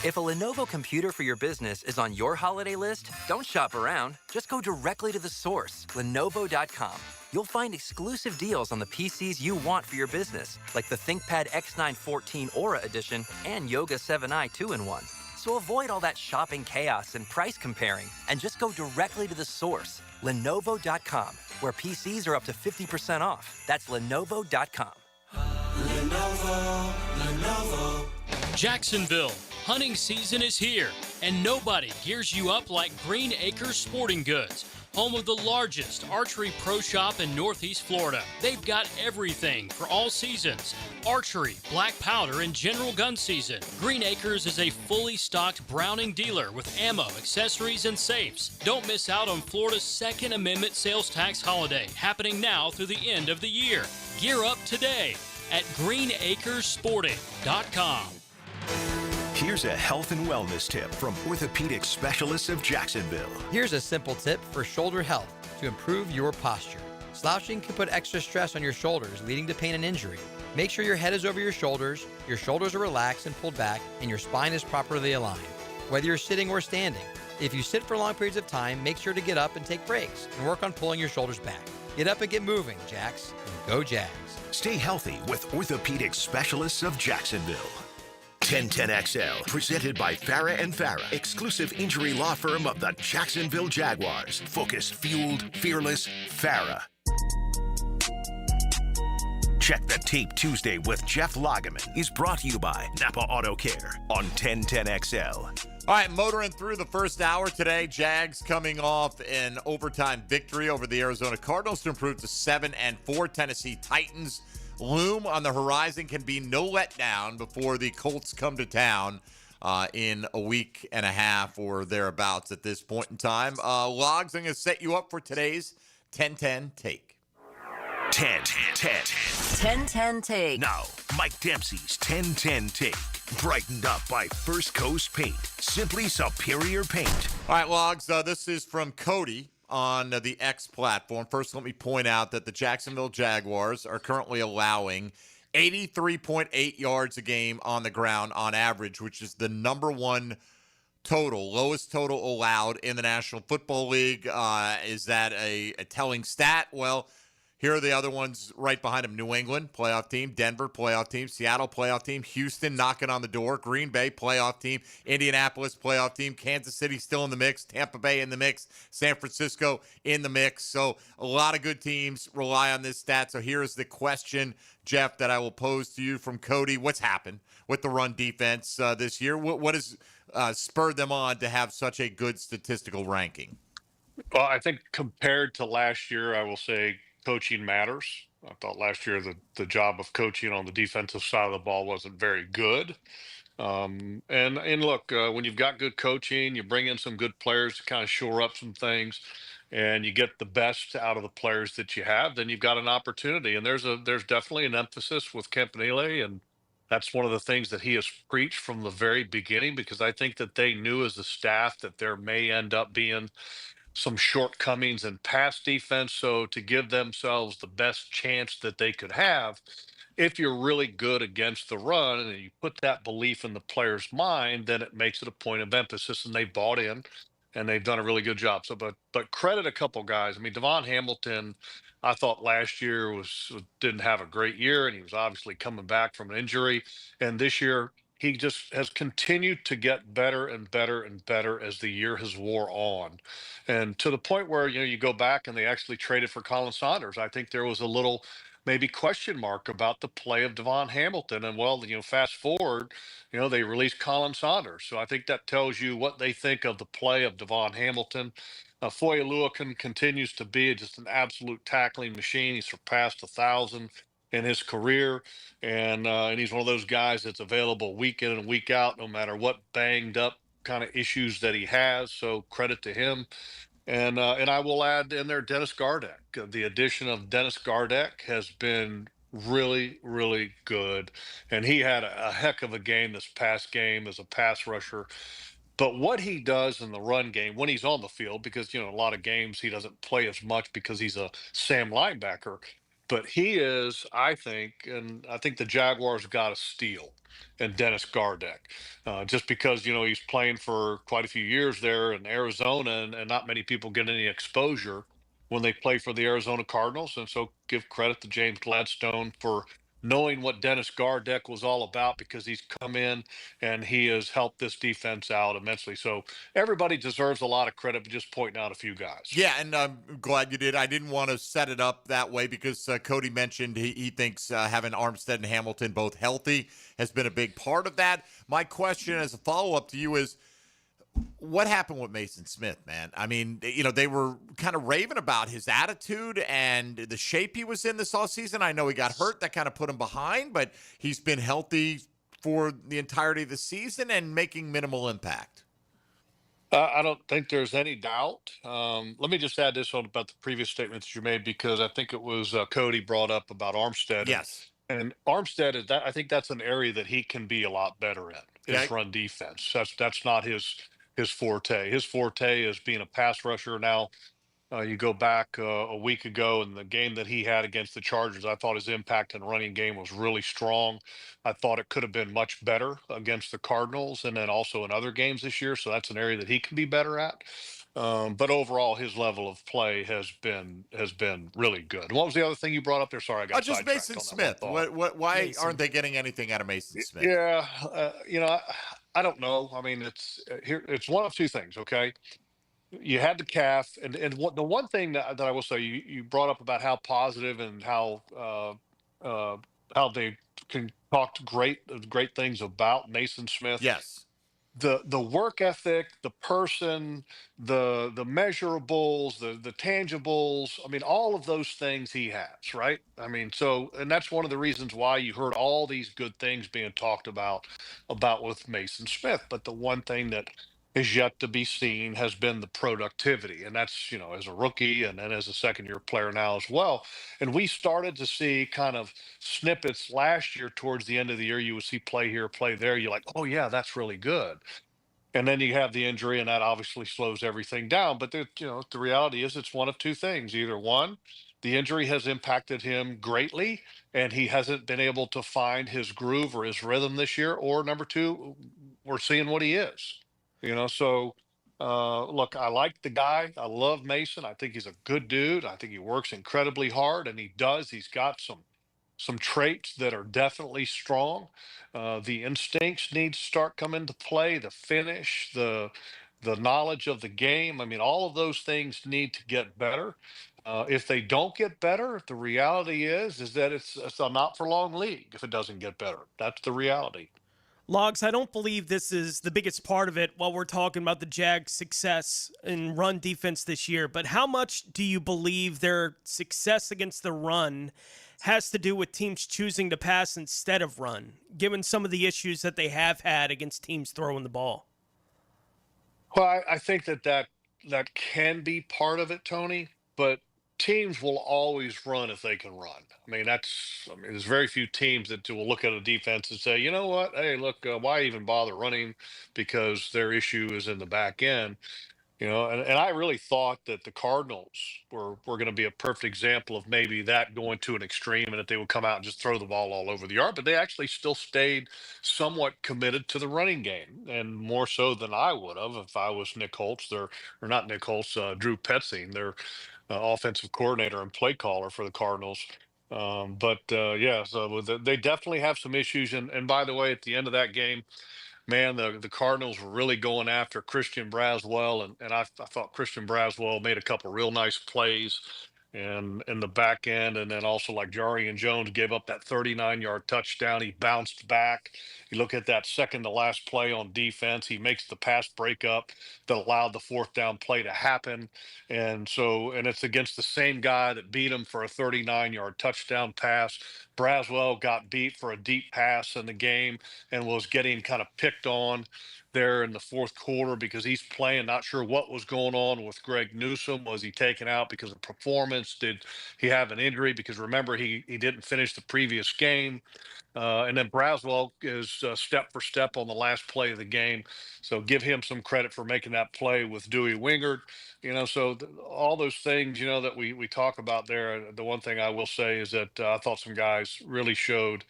If a Lenovo computer for your business is on your holiday list, don't shop around. Just go directly to the source, Lenovo.com. You'll find exclusive deals on the PCs you want for your business, like the ThinkPad X9 14 Aura Edition and Yoga 7i 2-in-1. So avoid all that shopping chaos and price comparing, and just go directly to the source, Lenovo.com, where PCs are up to 50% off. That's Lenovo.com. Lenovo. Jacksonville, hunting season is here, and nobody gears you up like Green Acres Sporting Goods, home of the largest archery pro shop in Northeast Florida. They've got everything for all seasons: archery, black powder, and general gun season. Green Acres is a fully stocked Browning dealer with ammo, accessories, and safes. Don't miss out on Florida's Second Amendment sales tax holiday, happening now through the end of the year. Gear up today at greenacresporting.com. Here's a health and wellness tip from orthopedic specialists of Jacksonville. Here's a simple tip for shoulder health to improve your posture. Slouching can put extra stress on your shoulders, leading to pain and injury. Make sure your head is over your shoulders are relaxed and pulled back, and your spine is properly aligned. Whether you're sitting or standing, if you sit for long periods of time, make sure to get up and take breaks and work on pulling your shoulders back. Get up and get moving, Jacks, and go Jags. Stay healthy with orthopedic specialists of Jacksonville. 1010XL, presented by Farah and Farah, exclusive injury law firm of the Jacksonville Jaguars. Focused, fueled, fearless, Farah. Check the Tape Tuesday with Jeff Lageman is brought to you by Napa Auto Care on 1010XL. All right, motoring through the first hour today. Jags coming off an overtime victory over the Arizona Cardinals to improve to 7-4. Tennessee Titans loom on the horizon. Can be no letdown before the Colts come to town in a week and a half or thereabouts at this point in time. Logs, I'm going to set you up for today's 10-10 take. 10-10 take. Now, Mike Dempsey's 10-10 take. Brightened up by First Coast Paint. Simply superior paint. All right, Logs, this is from Cody on the X platform. First, let me point out that the Jacksonville Jaguars are currently allowing 83.8 yards a game on the ground on average, which is the number one total, lowest total allowed in the National Football League. Is that a telling stat? Well, here are the other ones right behind them. New England, playoff team. Denver, playoff team. Seattle, playoff team. Houston, knocking on the door. Green Bay, playoff team. Indianapolis, playoff team. Kansas City, still in the mix. Tampa Bay in the mix. San Francisco in the mix. So a lot of good teams rely on this stat. So here's the question, Jeff, that I will pose to you from Cody. What's happened with the run defense this year? What has spurred them on to have such a good statistical ranking? Well, I think compared to last year, I will say coaching matters. I thought last year the job of coaching on the defensive side of the ball wasn't very good. And look, when you've got good coaching, you bring in some good players to kind of shore up some things, and you get the best out of the players that you have, then you've got an opportunity. And there's definitely an emphasis with Campanile, and that's one of the things that he has preached from the very beginning, because I think that they knew as a staff that there may end up being some shortcomings in pass defense. So to give themselves the best chance that they could have, if you're really good against the run and you put that belief in the player's mind, then it makes it a point of emphasis, and they bought in and they've done a really good job. So, but credit a couple guys. I mean, Devon Hamilton, I thought last year didn't have a great year, and he was obviously coming back from an injury. And this year, he just has continued to get better and better and better as the year has wore on. And to the point where, you go back and they actually traded for Colin Saunders. I think there was a little maybe question mark about the play of Devon Hamilton. And well, fast forward, they released Colin Saunders. So I think that tells you what they think of the play of Devon Hamilton. Foye Oluokun continues to be just an absolute tackling machine. He surpassed 1,000 in his career, and he's one of those guys that's available week in and week out, no matter what banged up kind of issues that he has. So credit to him. And I will add in there Dennis Gardeck. The addition of Dennis Gardeck has been really, really good. And he had a heck of a game this past game as a pass rusher. But what he does in the run game when he's on the field, because, a lot of games he doesn't play as much because he's a Sam linebacker, but he is, I think, and I think the Jaguars got a steal in Dennis Gardeck, just because, he's playing for quite a few years there in Arizona, and not many people get any exposure when they play for the Arizona Cardinals. And so give credit to James Gladstone for knowing what Dennis Gardeck was all about, because he's come in and he has helped this defense out immensely. So everybody deserves a lot of credit, but just pointing out a few guys. Yeah, and I'm glad you did. I didn't want to set it up that way because Cody mentioned he thinks having Armstead and Hamilton both healthy has been a big part of that. My question as a follow-up to you is, what happened with Mason Smith, man? I mean, they were kind of raving about his attitude and the shape he was in this offseason. I know he got hurt. That kind of put him behind, but he's been healthy for the entirety of the season and making minimal impact. I don't think there's any doubt. Let me just add this on about the previous statements you made, because I think it was Cody brought up about Armstead. Yes. And Armstead is that. I think that's an area that he can be a lot better in, is run defense. That's not his forte. His forte is being a pass rusher. Now, you go back a week ago in the game that he had against the Chargers, I thought his impact in the running game was really strong. I thought it could have been much better against the Cardinals and then also in other games this year. So that's an area that he can be better at. But overall, his level of play has been really good. What was the other thing you brought up there? Sorry, I got just Mason Smith. Why aren't they getting anything out of Mason Smith? Yeah, I don't know. I mean, it's one of two things. Okay, you had the calf, and the one thing that I will say, you brought up about how positive and how they can talk great things about Mason Smith. Yes. The work ethic, the person, the measurables, the tangibles. I mean, all of those things he has, right? I mean, and that's one of the reasons why you heard all these good things being talked about with Mason Smith. But the one thing that is yet to be seen has been the productivity, and that's as a rookie and then as a second-year player now as well. And we started to see kind of snippets last year towards the end of the year. You would see play here, play there. You're like, oh yeah, that's really good. And then you have the injury, and that obviously slows everything down. But the reality is, it's one of two things: either one, the injury has impacted him greatly, and he hasn't been able to find his groove or his rhythm this year, or number two, we're seeing what he is. So look, I like the guy. I love Mason. I think he's a good dude. I think he works incredibly hard, and he's got some traits that are definitely strong. The instincts need to start coming to play, the finish, the knowledge of the game. I mean, all of those things need to get better. If they don't get better, the reality is that it's a not for long league if it doesn't get better. That's the reality. Logs, I don't believe this is the biggest part of it while we're talking about the Jags' success in run defense this year, but how much do you believe their success against the run has to do with teams choosing to pass instead of run, given some of the issues that they have had against teams throwing the ball? Well, I think that can be part of it, Tony, but teams will always run if they can run. I mean, there's very few teams that will look at a defense and say, you know what, hey, look, why even bother running, because their issue is in the back end. And I really thought that the Cardinals were going to be a perfect example of maybe that going to an extreme, and that they would come out and just throw the ball all over the yard. But they actually still stayed somewhat committed to the running game, and more so than I would have if I was Nick Holtz, or not Nick Holtz, Drew Petzing, their offensive coordinator and play caller for the Cardinals. So they definitely have some issues. And by the way, at the end of that game, man, the Cardinals were really going after Christian Braswell, and I thought Christian Braswell made a couple real nice plays and in the back end, and then also like Jarian Jones gave up that 39-yard touchdown. He bounced back. You look at that second to last play on defense, he makes the pass breakup that allowed the fourth down play to happen. And it's against the same guy that beat him for a 39-yard touchdown pass. Braswell got beat for a deep pass in the game and was getting kind of picked on. there in the fourth quarter because he's playing. Not sure what was going on with Greg Newsome. Was he taken out because of performance? Did he have an injury? Because remember, he didn't finish the previous game. And then Braswell is step for step on the last play of the game. So give him some credit for making that play with Dewey Wingard. So all those things, that we talk about there. The one thing I will say is that I thought some guys really showed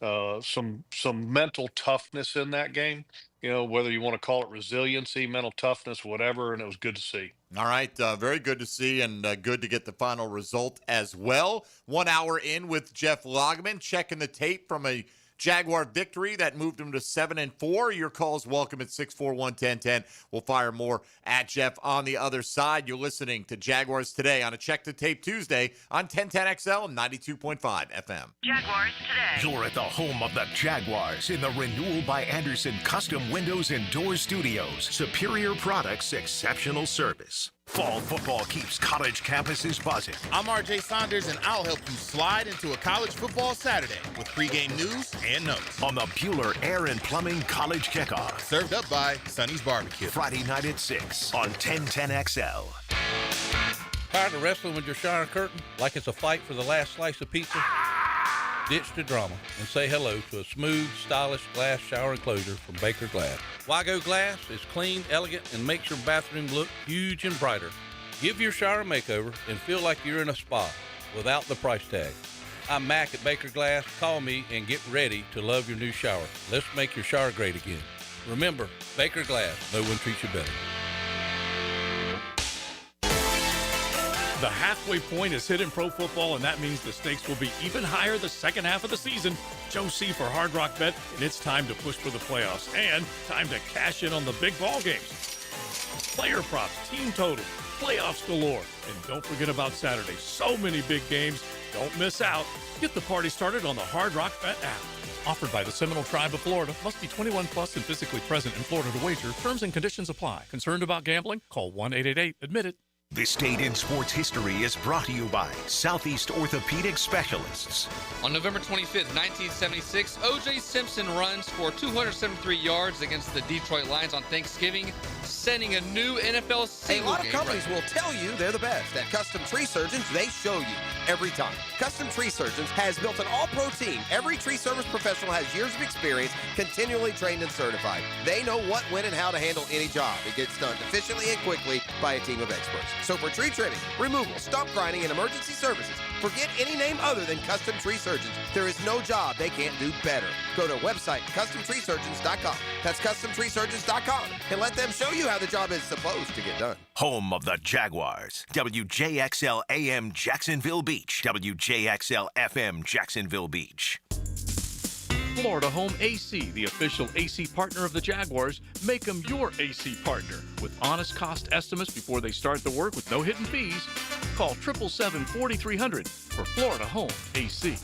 some mental toughness in that game. Whether you want to call it resiliency, mental toughness, whatever, and it was good to see. All right, very good to see and good to get the final result as well. 1 hour in with Jeff Lageman, checking the tape from a Jaguar victory that moved them to 7-4. Your calls welcome at 641-1010. We'll fire more at Jeff on the other side. You're listening to Jaguars Today on a Check the Tape Tuesday on 1010XL 92.5 FM. Jaguars Today. You're at the home of the Jaguars in the Renewal by Anderson Custom Windows and Doors Studios. Superior products, exceptional service. Fall football keeps college campuses buzzing. I'm RJ Saunders, and I'll help you slide into a college football Saturday with pregame news and notes. On the Bueller Air and Plumbing College Kickoff. Served up by Sonny's Barbecue. Friday night at 6 on 1010XL. Tired of wrestling with your shower curtain like it's a fight for the last slice of pizza? Ditch the drama and say hello to a smooth, stylish glass shower enclosure from Baker Glass. Wago Glass is clean, elegant, and makes your bathroom look huge and brighter. Give your shower a makeover and feel like you're in a spa without the price tag. I'm Mac at Baker Glass. Call me and get ready to love your new shower. Let's make your shower great again. Remember, Baker Glass, no one treats you better. The halfway point is hit in pro football, and that means the stakes will be even higher the second half of the season. Joe C for Hard Rock Bet, and it's time to push for the playoffs and time to cash in on the big ball games. Player props, team totals, playoffs galore, and don't forget about Saturday. So many big games. Don't miss out. Get the party started on the Hard Rock Bet app. Offered by the Seminole Tribe of Florida. Must be 21 plus and physically present in Florida to wager. Terms and conditions apply. Concerned about gambling? Call 1-888-ADMIT-IT. This Day in Sports History is brought to you by Southeast Orthopedic Specialists. On November 25th, 1976, O.J. Simpson runs for 273 yards against the Detroit Lions on Thanksgiving, setting a new NFL single A lot of game companies record. will tell you they're the best. At Custom Tree Surgeons, they show you every time. Custom Tree Surgeons has built an all-pro team. Every tree service professional has years of experience, continually trained and certified. They know what, when, and how to handle any job. It gets done efficiently and quickly by a team of experts. So for tree trimming, removal, stump grinding, and emergency services, forget any name other than Custom Tree Surgeons. There is no job they can't do better. Go to website CustomTreeSurgeons.com. That's CustomTreeSurgeons.com, and let them show you how the job is supposed to get done. Home of the Jaguars. WJXL AM Jacksonville Beach. WJXL FM Jacksonville Beach. Florida Home AC, the official AC partner of the Jaguars. Make them your AC partner with honest cost estimates before they start the work with no hidden fees. Call 777-4300 for Florida Home AC.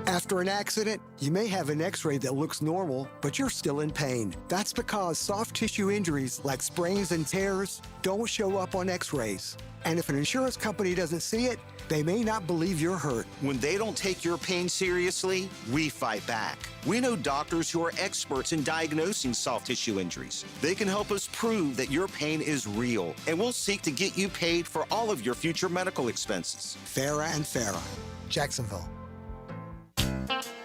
After an accident, you may have an x-ray that looks normal, but you're still in pain. That's because soft tissue injuries like sprains and tears don't show up on x-rays. And if an insurance company doesn't see it, they may not believe you're hurt. When they don't take your pain seriously, we fight back. We know doctors who are experts in diagnosing soft tissue injuries. They can help us prove that your pain is real, and we'll seek to get you paid for all of your future medical expenses. Farah and Farah, Jacksonville.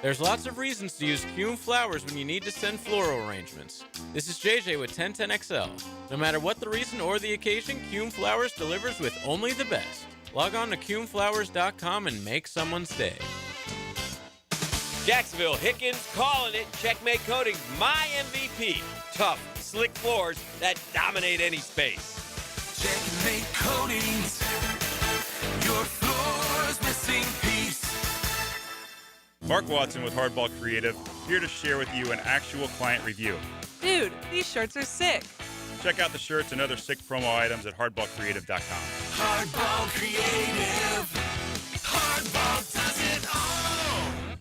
There's lots of reasons to use Kuhn flowers when you need to send floral arrangements. This is JJ with 1010XL. No matter what the reason or the occasion, Kuhn Flowers delivers with only the best. Log on to KuhnFlowers.com and make someone's day. Jacksonville, Hickens calling it. Checkmate Coatings, my MVP. Tough, slick floors that dominate any space. Checkmate Coatings, your floor's missing piece. Mark Watson with Hardball Creative, here to share with you an actual client review. Dude, these shirts are sick. Check out the shirts and other sick promo items at hardballcreative.com. Hardball Creative. Hardball does it all.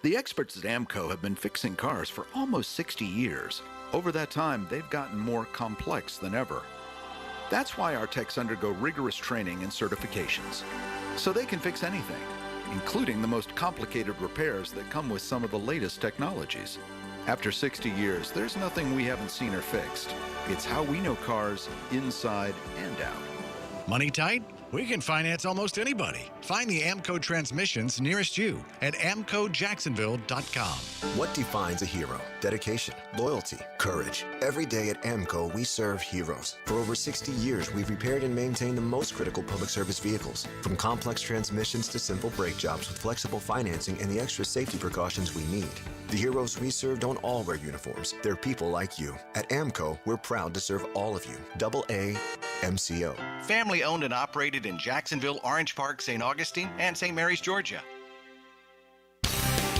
The experts at AMCO have been fixing cars for almost 60 years. Over that time, they've gotten more complex than ever. That's why our techs undergo rigorous training and certifications, so they can fix anything, including the most complicated repairs that come with some of the latest technologies. After 60 years, there's nothing we haven't seen or fixed. It's how we know cars inside and out. Money tight? We can finance almost anybody. Find the AMCO transmissions nearest you at amcojacksonville.com. What defines a hero? Dedication, loyalty, courage. Every day at AMCO, we serve heroes. For over 60 years, we've repaired and maintained the most critical public service vehicles. From complex transmissions to simple brake jobs with flexible financing and the extra safety precautions we need. The heroes we serve don't all wear uniforms. They're people like you. At AMCO, we're proud to serve all of you. AA MCO. Family owned and operated in Jacksonville, Orange Park, St. Augustine, and St. Mary's, Georgia.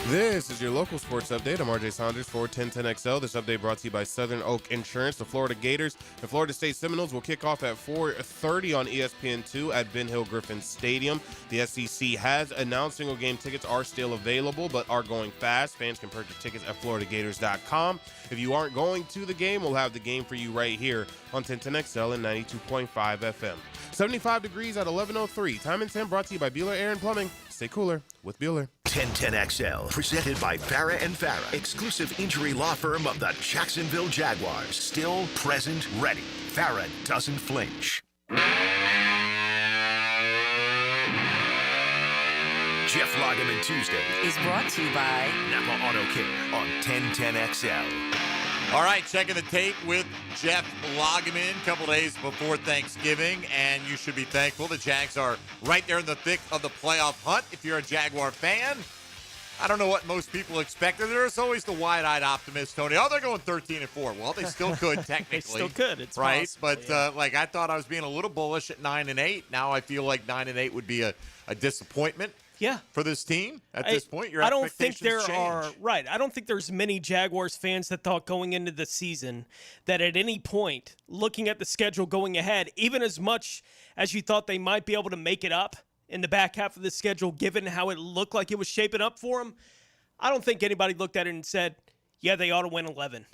This is your local sports update. I'm RJ Saunders for 1010XL. This update brought to you by Southern Oak Insurance. The Florida Gators and Florida State Seminoles will kick off at 4:30 on ESPN2 at Ben Hill Griffin Stadium. The SEC has announced single game tickets are still available, but are going fast. Fans can purchase tickets at FloridaGators.com. If you aren't going to the game, we'll have the game for you right here on 1010XL and 92.5 FM. 75 degrees at 11:03. Time and 10 brought to you by Bueller Air and Plumbing. Stay cooler with Bueller. 1010XL, presented by Farrah and Farrah, exclusive injury law firm of the Jacksonville Jaguars. Still, present, ready. Farrah doesn't flinch. Jeff Lageman Tuesday is brought to you by Napa Auto Care on 1010XL. All right, checking the tape with Jeff Lageman a couple days before Thanksgiving, and you should be thankful the Jags are right there in the thick of the playoff hunt if you're a Jaguar fan. I don't know what most people expected. There's always the wide-eyed optimist, Tony. Oh, they're going 13-4. Well, they still could technically. They still could. It's right. Possible, But yeah. I thought I was being a little bullish at 9-8. Now I feel like 9-8 would be a disappointment. Yeah. For this team at this point, your I don't think there expectations are change. right. I don't think there's many Jaguars fans that thought going into the season that at any point, looking at the schedule going ahead, even as much as you thought they might be able to make it up in the back half of the schedule, given how it looked like it was shaping up for them, I don't think anybody looked at it and said, "Yeah, they ought to win 11."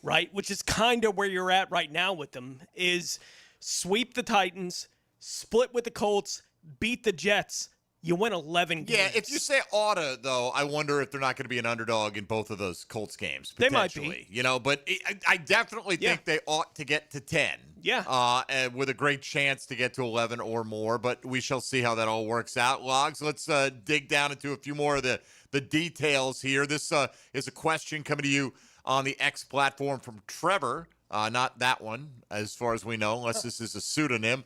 Right, which is kind of where you're at right now with them. Is sweep the Titans, split with the Colts, beat the Jets. You win 11 games. Yeah, if you say oughta, though, I wonder if they're not going to be an underdog in both of those Colts games. They might be. You know, but I definitely think they ought to get to 10. Yeah. And with a great chance to get to 11 or more, but we shall see how that all works out. Logs, let's dig down into a few more of the details here. This is a question coming to you on the X platform from Trevor. Not that one, as far as we know, unless this is a pseudonym.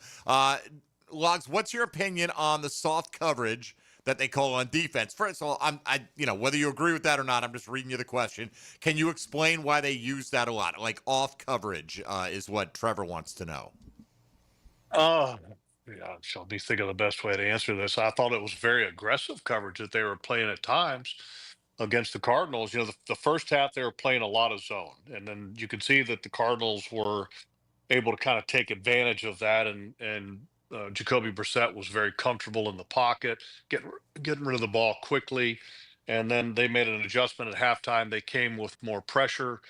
Logs, what's your opinion on the soft coverage that they call on defense? First of all, whether you agree with that or not, I'm just reading you the question. Can you explain why they use that a lot? Like off coverage is what Trevor wants to know. Yeah, I'll be thinking of the best way to answer this. I thought it was very aggressive coverage that they were playing at times against the Cardinals. You know, the first half they were playing a lot of zone, and then you could see that the Cardinals were able to kind of take advantage of that, and Jacoby Brissett was very comfortable in the pocket, getting rid of the ball quickly. And then they made an adjustment at halftime. They came with more pressure.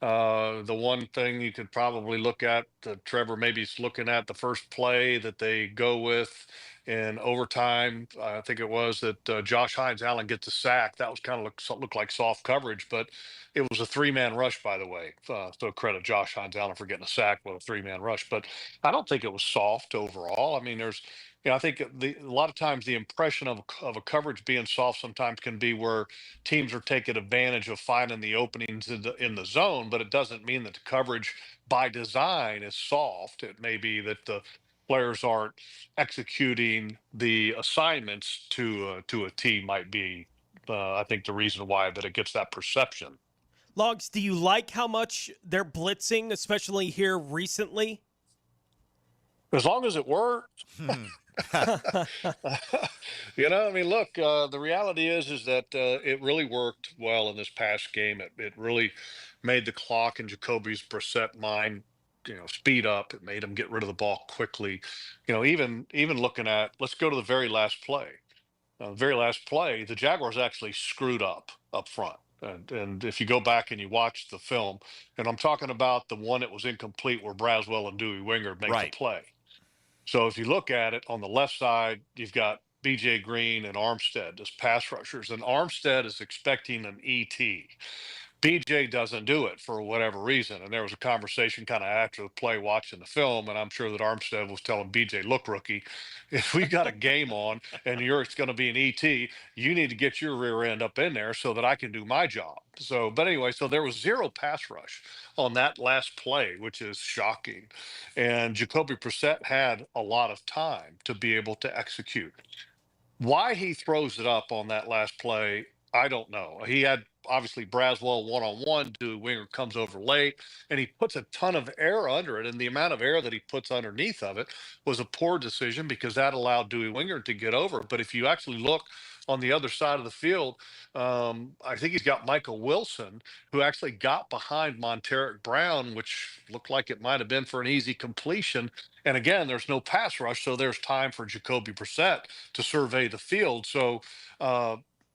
The one thing you could probably look at, Trevor maybe is looking at the first play that they go with in overtime. I think it was that Josh Hines-Allen gets a sack. That was kind of looked like soft coverage, but it was a three-man rush, by the way. So credit Josh Hines-Allen for getting a sack with a three-man rush. But I don't think it was soft overall. I mean, I think a lot of times the impression of a coverage being soft sometimes can be where teams are taking advantage of finding the openings in the zone, but it doesn't mean that the coverage by design is soft. It may be that the players aren't executing the assignments to a team might be, I think, the reason why that it gets that perception. Logs, do you like how much they're blitzing, especially here recently? As long as it works. I mean, look, the reality is that it really worked well in this past game. It really made the clock in Jacoby Brissett mind, speed up. It made him get rid of the ball quickly. Even looking at, let's go to the very last play. The very last play, the Jaguars actually screwed up front. And if you go back and you watch the film, and I'm talking about the one that was incomplete where Braswell and Dewey Winger make the play. So if you look at it on the left side, you've got BJ Green and Armstead as pass rushers, and Armstead is expecting an ET. BJ doesn't do it for whatever reason. And there was a conversation kind of after the play watching the film, and I'm sure that Armstead was telling BJ, look, rookie, if we got a game on and it's going to be an ET, you need to get your rear end up in there so that I can do my job. So, but anyway, so there was zero pass rush on that last play, which is shocking. And Jacoby Brissett had a lot of time to be able to execute. Why he throws it up on that last play, I don't know. He had obviously Braswell one-on-one. Dewey Winger comes over late, and he puts a ton of air under it. And the amount of air that he puts underneath of it was a poor decision because that allowed Dewey Winger to get over. But if you actually look on the other side of the field, I think he's got Michael Wilson, who actually got behind Monteric Brown, which looked like it might have been for an easy completion. And again, there's no pass rush, so there's time for Jacoby Brissett to survey the field. So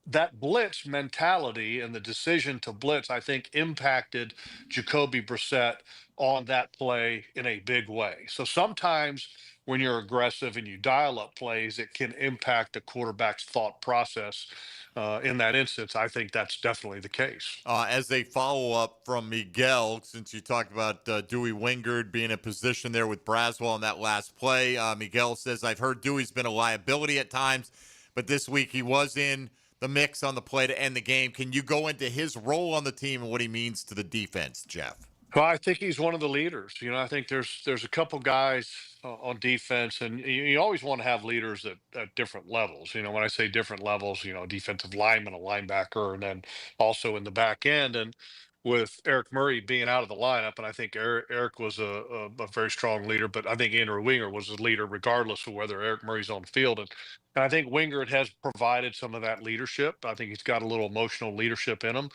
that blitz mentality and the decision to blitz, I think, impacted Jacoby Brissett on that play in a big way. So sometimes when you're aggressive and you dial up plays, it can impact the quarterback's thought process. In that instance, I think that's definitely the case. As a follow-up from Miguel, since you talked about Dewey Wingard being in position there with Braswell on that last play, Miguel says, I've heard Dewey's been a liability at times, but this week he was in the mix on the play to end the game. Can you go into his role on the team and what he means to the defense, Jeff? Well, I think he's one of the leaders. I think there's a couple guys on defense, and you always want to have leaders at different levels. When I say different levels, defensive lineman, a linebacker, and then also in the back end. And with Eric Murray being out of the lineup, and I think Eric was a very strong leader, but I think Andrew Winger was a leader regardless of whether Eric Murray's on the field. And I think Wingard has provided some of that leadership. I think he's got a little emotional leadership in him.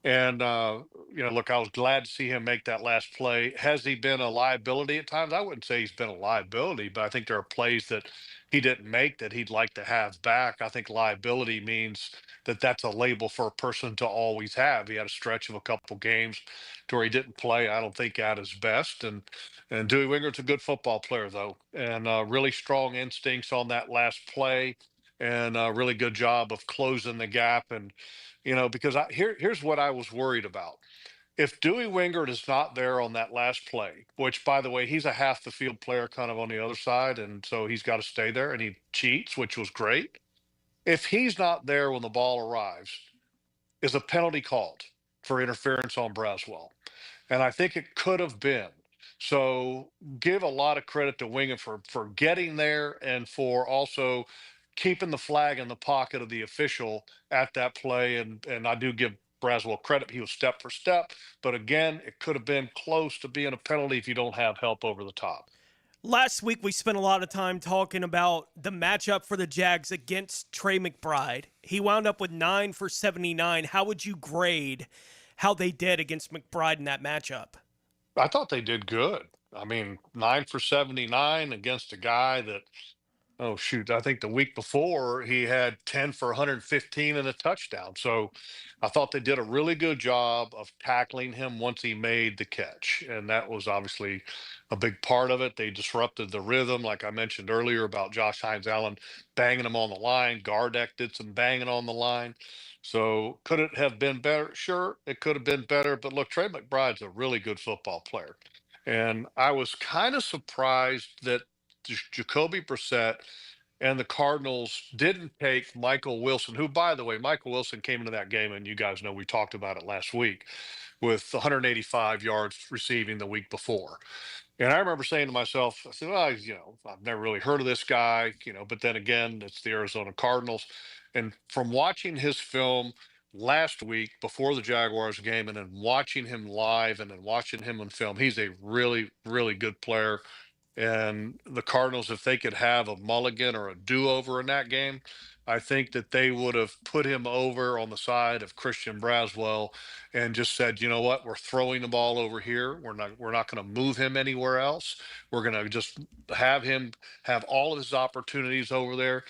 And, look, I was glad to see him make that last play. Has he been a liability at times? I wouldn't say he's been a liability, but I think there are plays that he didn't make that he'd like to have back. I think liability means that that's a label for a person to always have. He had a stretch of a couple games to where he didn't play, I don't think, at his best. And Dewey Winger's a good football player, though, and really strong instincts on that last play and a really good job of closing the gap. And, because here's what I was worried about. If Dewey Wingard is not there on that last play, which, by the way, he's a half the field player kind of on the other side, and so he's got to stay there, and he cheats, which was great. If he's not there when the ball arrives, is a penalty called for interference on Braswell? And I think it could have been. So give a lot of credit to Wingard for getting there and for also keeping the flag in the pocket of the official at that play. And I do give Braswell credit. He was step for step. But again, it could have been close to being a penalty if you don't have help over the top. Last week, we spent a lot of time talking about the matchup for the Jags against Trey McBride. He wound up with 9 for 79. How would you grade how they did against McBride in that matchup? I thought they did good. 9 for 79 against a guy that, I think the week before he had 10 for 115 and a touchdown. So I thought they did a really good job of tackling him once he made the catch. And that was obviously a big part of it. They disrupted the rhythm, like I mentioned earlier about Josh Hines-Allen banging him on the line. Gardeck did some banging on the line. So could it have been better? Sure, it could have been better. But look, Trey McBride's a really good football player. And I was kind of surprised that Jacoby Brissett and the Cardinals didn't take Michael Wilson, who, by the way, Michael Wilson came into that game, and you guys know we talked about it last week, with 185 yards receiving the week before. And I remember saying to myself, I said, well, I've never really heard of this guy, but then again, it's the Arizona Cardinals. And from watching his film last week before the Jaguars game and then watching him live and then watching him on film, he's a really, really good player. And the Cardinals, if they could have a mulligan or a do-over in that game, I think that they would have put him over on the side of Christian Braswell and just said, you know what, we're throwing the ball over here. We're not going to move him anywhere else. We're going to just have him have all of his opportunities over there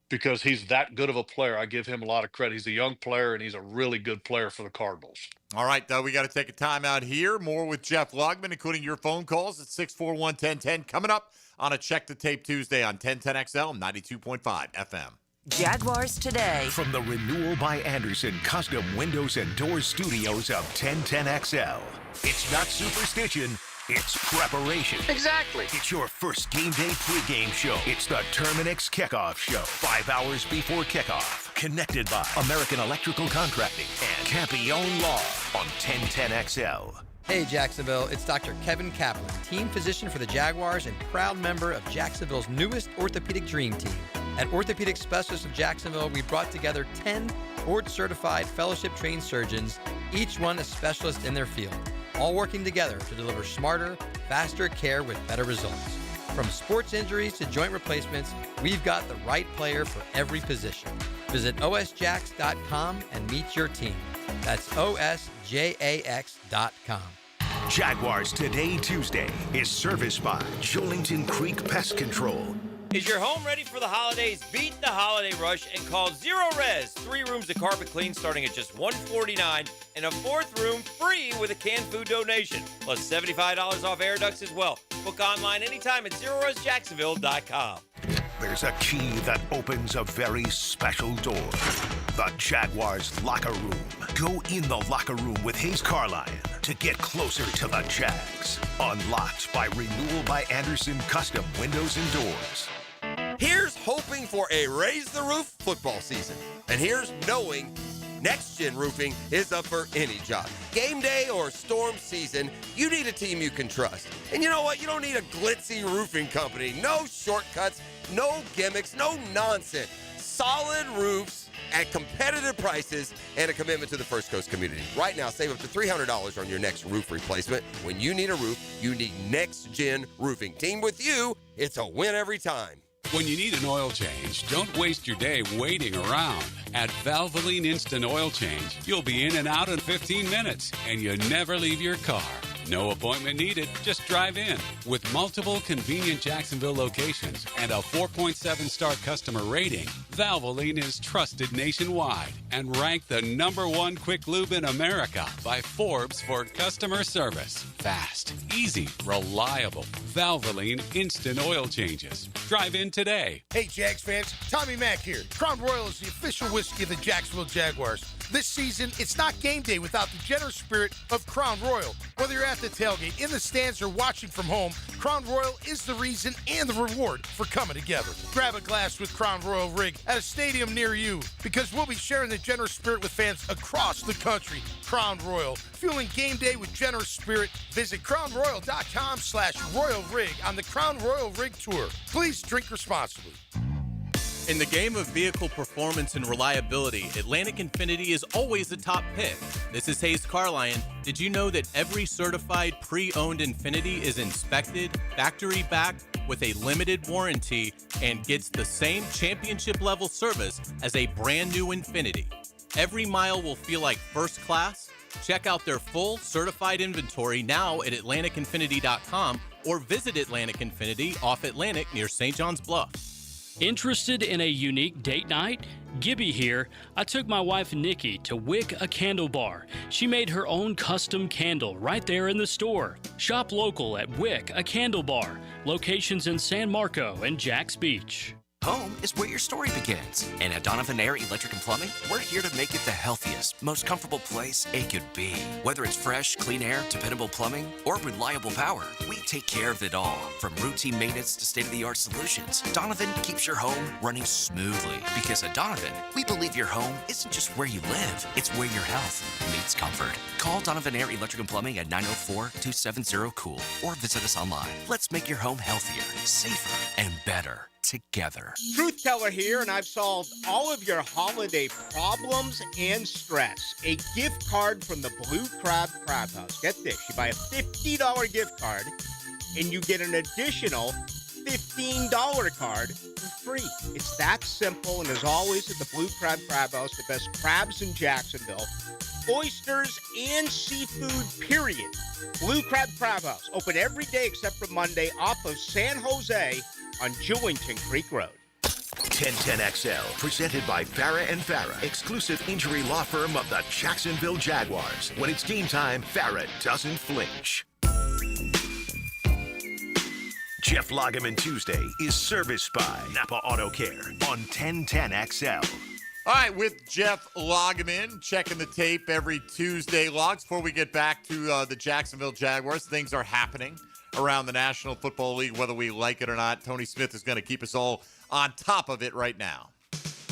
because he's that good of a player. I give him a lot of credit. He's a young player, and he's a really good player for the Cardinals. All right, we got to take a timeout here. More with Jeff Lageman, including your phone calls at 641-1010. Coming up on a Check the Tape Tuesday on 1010XL 92.5 FM. Jaguars Today. From the Renewal by Anderson Custom Windows and Doors Studios of 1010XL. It's not superstition, it's preparation. Exactly. It's your first game day pregame show. It's the Terminix Kickoff Show. 5 hours before kickoff. Connected by American Electrical Contracting and Campione Law on 1010XL. Hey Jacksonville, it's Dr. Kevin Kaplan, team physician for the Jaguars and proud member of Jacksonville's newest orthopedic dream team. At Orthopedic Specialists of Jacksonville, we brought together 10 board-certified fellowship-trained surgeons, each one a specialist in their field, all working together to deliver smarter, faster care with better results. From sports injuries to joint replacements, we've got the right player for every position. Visit osjax.com and meet your team. That's osjax.com. Jaguars Today Tuesday is serviced by Jolington Creek Pest Control. Is your home ready for the holidays? Beat the holiday rush and call Zero Res. 3 rooms of carpet clean starting at just $149 and a 4th room free with a canned food donation. Plus $75 off air ducts as well. Book online anytime at ZeroResJacksonville.com. There's a key that opens a very special door. The Jaguars locker room. Go in the locker room with Hayes Carlyon to get closer to the Jags. Unlocked by Renewal by Anderson Custom Windows and Doors. Here's hoping for a raise the roof football season. And here's knowing Next Gen Roofing is up for any job. Game day or storm season, you need a team you can trust. And you know what? You don't need a glitzy roofing company. No shortcuts, no gimmicks, no nonsense. Solid roofs at competitive prices and a commitment to the First Coast community. Right now, save up to $300 on your next roof replacement. When you need a roof, you need Next Gen Roofing. Team with you, it's a win every time. When you need an oil change, don't waste your day waiting around. At Valvoline Instant Oil Change, you'll be in and out in 15 minutes, and you never leave your car. No appointment needed, just drive in. With multiple convenient Jacksonville locations and a 4.7-star customer rating, Valvoline is trusted nationwide and ranked the #1 quick lube in America by Forbes for customer service. Fast, easy, reliable. Valvoline Instant Oil Changes. Drive in today. Hey, Jags fans. Tommy Mack here. Crown Royal is the official whiskey of the Jacksonville Jaguars. This season, it's not game day without the generous spirit of Crown Royal. Whether you're at the tailgate, in the stands, or watching from home, Crown Royal is the reason and the reward for coming together. Grab a glass with Crown Royal Rig at a stadium near you, because we'll be sharing the generous spirit with fans across the country. Crown Royal, fueling game day with generous spirit. Visit crownroyal.com/Royal Rig on the Crown Royal Rig Tour. Please drink responsibly. In the game of vehicle performance and reliability, Atlantic Infinity is always the top pick. This is Hayes Carlyon. Did you know that every certified pre-owned Infinity is inspected, factory-backed, with a limited warranty, and gets the same championship-level service as a brand-new Infinity? Every mile will feel like first class. Check out their full certified inventory now at AtlanticInfinity.com or visit Atlantic Infinity off Atlantic near St. John's Bluff. Interested in a unique date night? Gibby here. I took my wife Nikki to Wick a Candle Bar. She made her own custom candle right there in the store. Shop local at Wick a Candle Bar. Locations in San Marco and Jacks Beach. Home is where your story begins. And at Donovan Air Electric and Plumbing, we're here to make it the healthiest, most comfortable place it could be. Whether it's fresh, clean air, dependable plumbing, or reliable power, we take care of it all. From routine maintenance to state-of-the-art solutions, Donovan keeps your home running smoothly. Because at Donovan, we believe your home isn't just where you live, it's where your health meets comfort. Call Donovan Air Electric and Plumbing at 904-270-COOL or visit us online. Let's make your home healthier, safer, and better together. Truth Teller here, and I've solved all of your holiday problems and stress. A gift card from the Blue Crab Crab House. Get this, you buy a $50 gift card, and you get an additional $15 card for free. It's that simple, and as always at the Blue Crab Crab House, the best crabs in Jacksonville, oysters, and seafood, period. Blue Crab Crab House, open every day except for Monday, off of San Jose on Jewington Creek Road. 1010XL, presented by Farah & Farah, exclusive injury law firm of the Jacksonville Jaguars. When it's game time, Farah doesn't flinch. Jeff Lageman Tuesday is serviced by Napa Auto Care on 1010XL. All right, with Jeff Lageman, checking the tape every Tuesday. Logs, before we get back to the Jacksonville Jaguars, things are happening around the National Football League, whether we like it or not. Tony Smith is going to keep us all on top of it right now.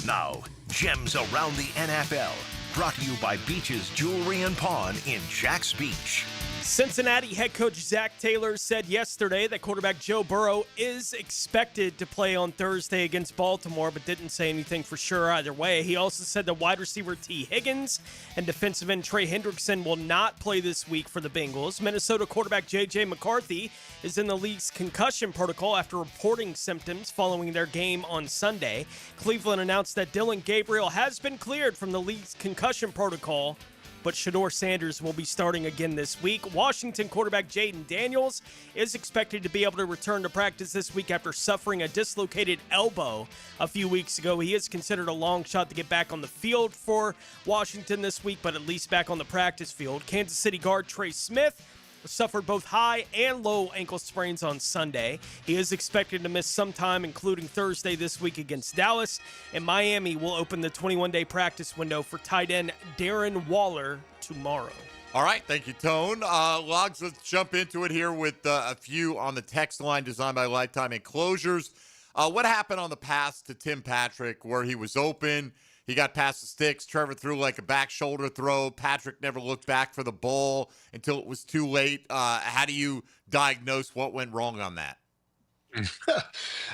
Now, Gems Around the NFL, brought to you by Beach's Jewelry and Pawn in Jax Beach. Cincinnati head coach Zach Taylor said yesterday that quarterback Joe Burrow is expected to play on Thursday against Baltimore, but didn't say anything for sure either way. He also said that wide receiver T. Higgins and defensive end Trey Hendrickson will not play this week for the Bengals. Minnesota quarterback J.J. McCarthy is in the league's concussion protocol after reporting symptoms following their game on Sunday. Cleveland announced that Dylan Gabriel has been cleared from the league's concussion protocol, but Shedeur Sanders will be starting again this week. Washington quarterback Jaden Daniels is expected to be able to return to practice this week after suffering a dislocated elbow a few weeks ago. He is considered a long shot to get back on the field for Washington this week, but at least back on the practice field. Kansas City guard Trey Smith suffered both high and low ankle sprains on Sunday. He is expected to miss some time, including Thursday this week against Dallas. And Miami will open the 21-day practice window for tight end Darren Waller tomorrow. All right, thank you, Tone. Logs, let's jump into it here with a few on the text line designed by Lifetime Enclosures. What happened on the pass to Tim Patrick where he was open? He got past the sticks. Trevor threw like a back shoulder throw. Patrick never looked back for the ball until it was too late. How do you diagnose what went wrong on that?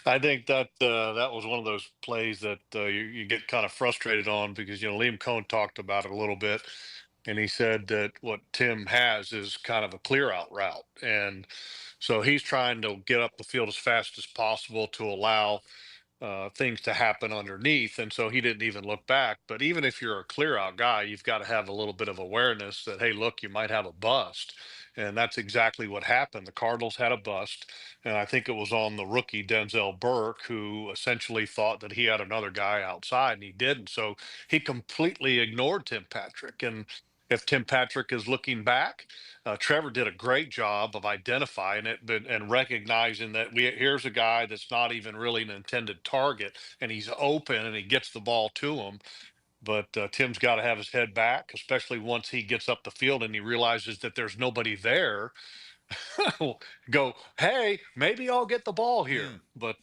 I think that that was one of those plays that you get kind of frustrated on because, Liam Cohn talked about it a little bit, and he said that what Tim has is kind of a clear out route. And so he's trying to get up the field as fast as possible to allow things to happen underneath, and so he didn't even look back. But even if you're a clear out guy, you've got to have a little bit of awareness that, hey, look, you might have a bust. And that's exactly what happened. The Cardinals had a bust, and I think it was on the rookie Denzel Burke, who essentially thought that he had another guy outside, and he didn't. So he completely ignored Tim Patrick. And if Tim Patrick is looking back, Trevor did a great job of identifying it and recognizing that here's a guy that's not even really an intended target, and he's open and he gets the ball to him. But Tim's got to have his head back, especially once he gets up the field and he realizes that there's nobody there. Go, hey, maybe I'll get the ball here. But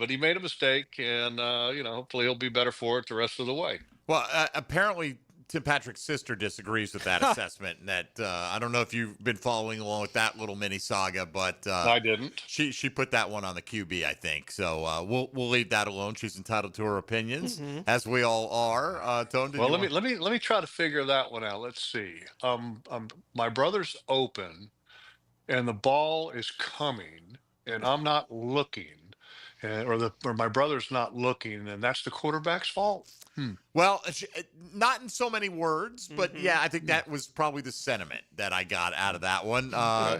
he made a mistake, and hopefully he'll be better for it the rest of the way. Well, apparently Tim Patrick's sister disagrees with that assessment. And that I don't know if you've been following along with that little mini saga, but I didn't. She put that one on the QB, I think. So we'll leave that alone. She's entitled to her opinions, as we all are. Tone, well, let me try to figure that one out. Let's see. My brother's open, and the ball is coming, and I'm not looking, or my brother's not looking, and that's the quarterback's fault. Well, not in so many words, but yeah, I think that was probably the sentiment that I got out of that one.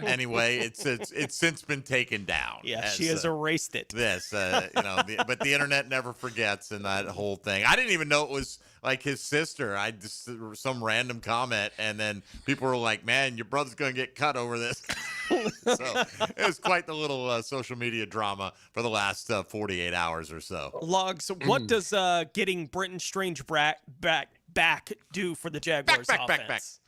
Anyway, it's since been taken down. Yeah, she has erased it. But the internet never forgets, and that whole thing. I didn't even know it was like his sister. I just some random comment, and then people were like, "Man, your brother's gonna get cut over this." So it was quite the little social media drama for the last 48 hours or so. Logs, what does getting Brenton Strange back do for the Jaguars offense?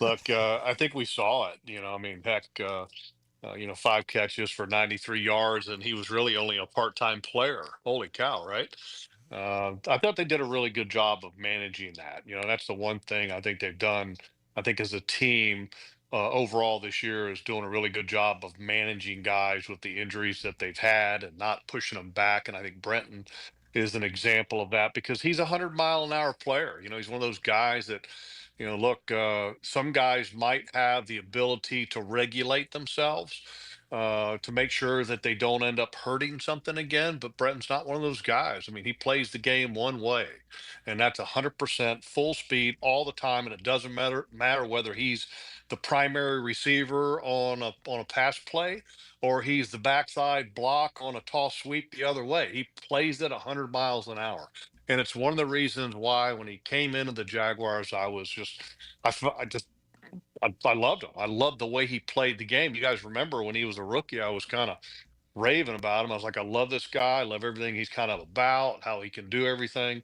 Look, I think we saw it. Heck, 5 catches for 93 yards, and he was really only a part-time player. Holy cow, right? I thought they did a really good job of managing that. That's the one thing I think they've done. I think as a team, overall this year is doing a really good job of managing guys with the injuries that they've had and not pushing them back. And I think Brenton is an example of that because he's a 100-mile-an-hour player. He's one of those guys that, look, some guys might have the ability to regulate themselves to make sure that they don't end up hurting something again. But Brenton's not one of those guys. He plays the game one way, and that's 100% full speed all the time. And it doesn't matter whether he's the primary receiver on a pass play or he's the backside block on a toss sweep the other way. He plays at 100 miles an hour. And it's one of the reasons why when he came into the Jaguars, I I loved him. I loved the way he played the game. You guys remember when he was a rookie, I was kind of raving about him. I was like, I love this guy. I love everything he's kind of about, how he can do everything.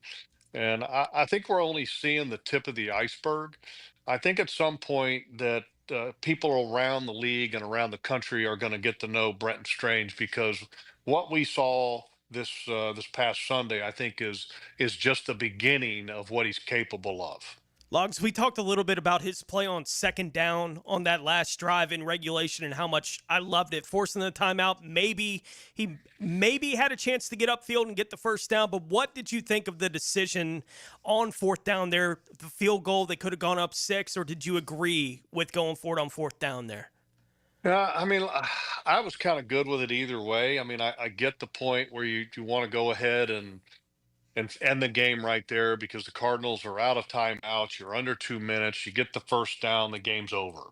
And I think we're only seeing the tip of the iceberg. I think at some point that people around the league and around the country are going to get to know Brenton Strange, because what we saw this past Sunday, I think, is just the beginning of what he's capable of. Logs, we talked a little bit about his play on second down on that last drive in regulation and how much I loved it. Forcing the timeout, he had a chance to get upfield and get the first down, but what did you think of the decision on fourth down there? The field goal, they could have gone up 6, or did you agree with going for it on fourth down there? Yeah, I mean, I was kind of good with it either way. I mean, I get the point where you want to go ahead and end the game right there, because the Cardinals are out of timeouts. You're under 2 minutes. You get the first down, the game's over,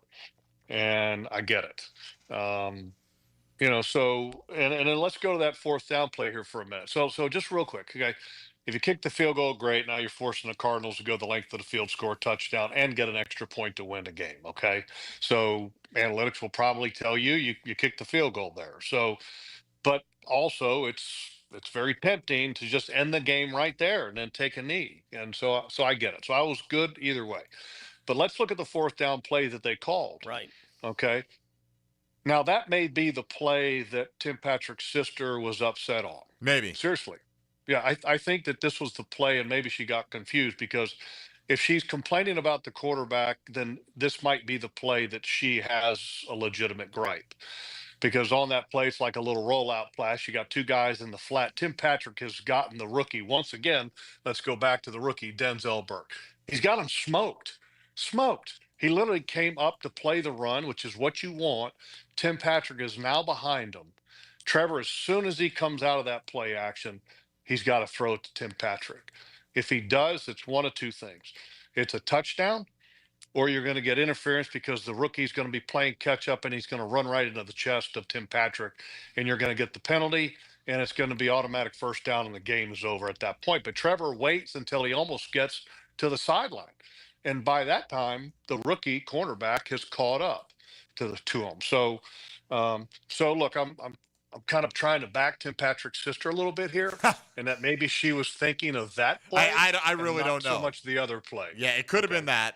and I get it. So and then let's go to that fourth down play here for a minute. So just real quick, okay. If you kick the field goal, great. Now you're forcing the Cardinals to go the length of the field, score a touchdown, and get an extra point to win the game. Okay. So analytics will probably tell you kick the field goal there. So, but also it's very tempting to just end the game right there and then take a knee. And so I get it. So I was good either way. But let's look at the fourth down play that they called. Right. Okay. Now that may be the play that Tim Patrick's sister was upset on. Maybe. Seriously. Yeah, I think that this was the play, and maybe she got confused, because if she's complaining about the quarterback, then this might be the play that she has a legitimate gripe. Because on that play, it's like a little rollout flash. You got two guys in the flat. Tim Patrick has gotten the rookie. Once again, let's go back to the rookie, Denzel Burke. He's got him smoked. Smoked. He literally came up to play the run, which is what you want. Tim Patrick is now behind him. Trevor, as soon as he comes out of that play action, he's got to throw it to Tim Patrick. If he does, it's one of two things. It's a touchdown, or you're going to get interference because the rookie's going to be playing catch up and he's going to run right into the chest of Tim Patrick, and you're going to get the penalty, and it's going to be automatic first down, and the game is over at that point. But Trevor waits until he almost gets to the sideline. And by that time, the rookie cornerback has caught up to him. So look, I'm kind of trying to back Tim Patrick's sister a little bit here, and that maybe she was thinking of that play. I really don't know so much the other play. Yeah, it could have been that.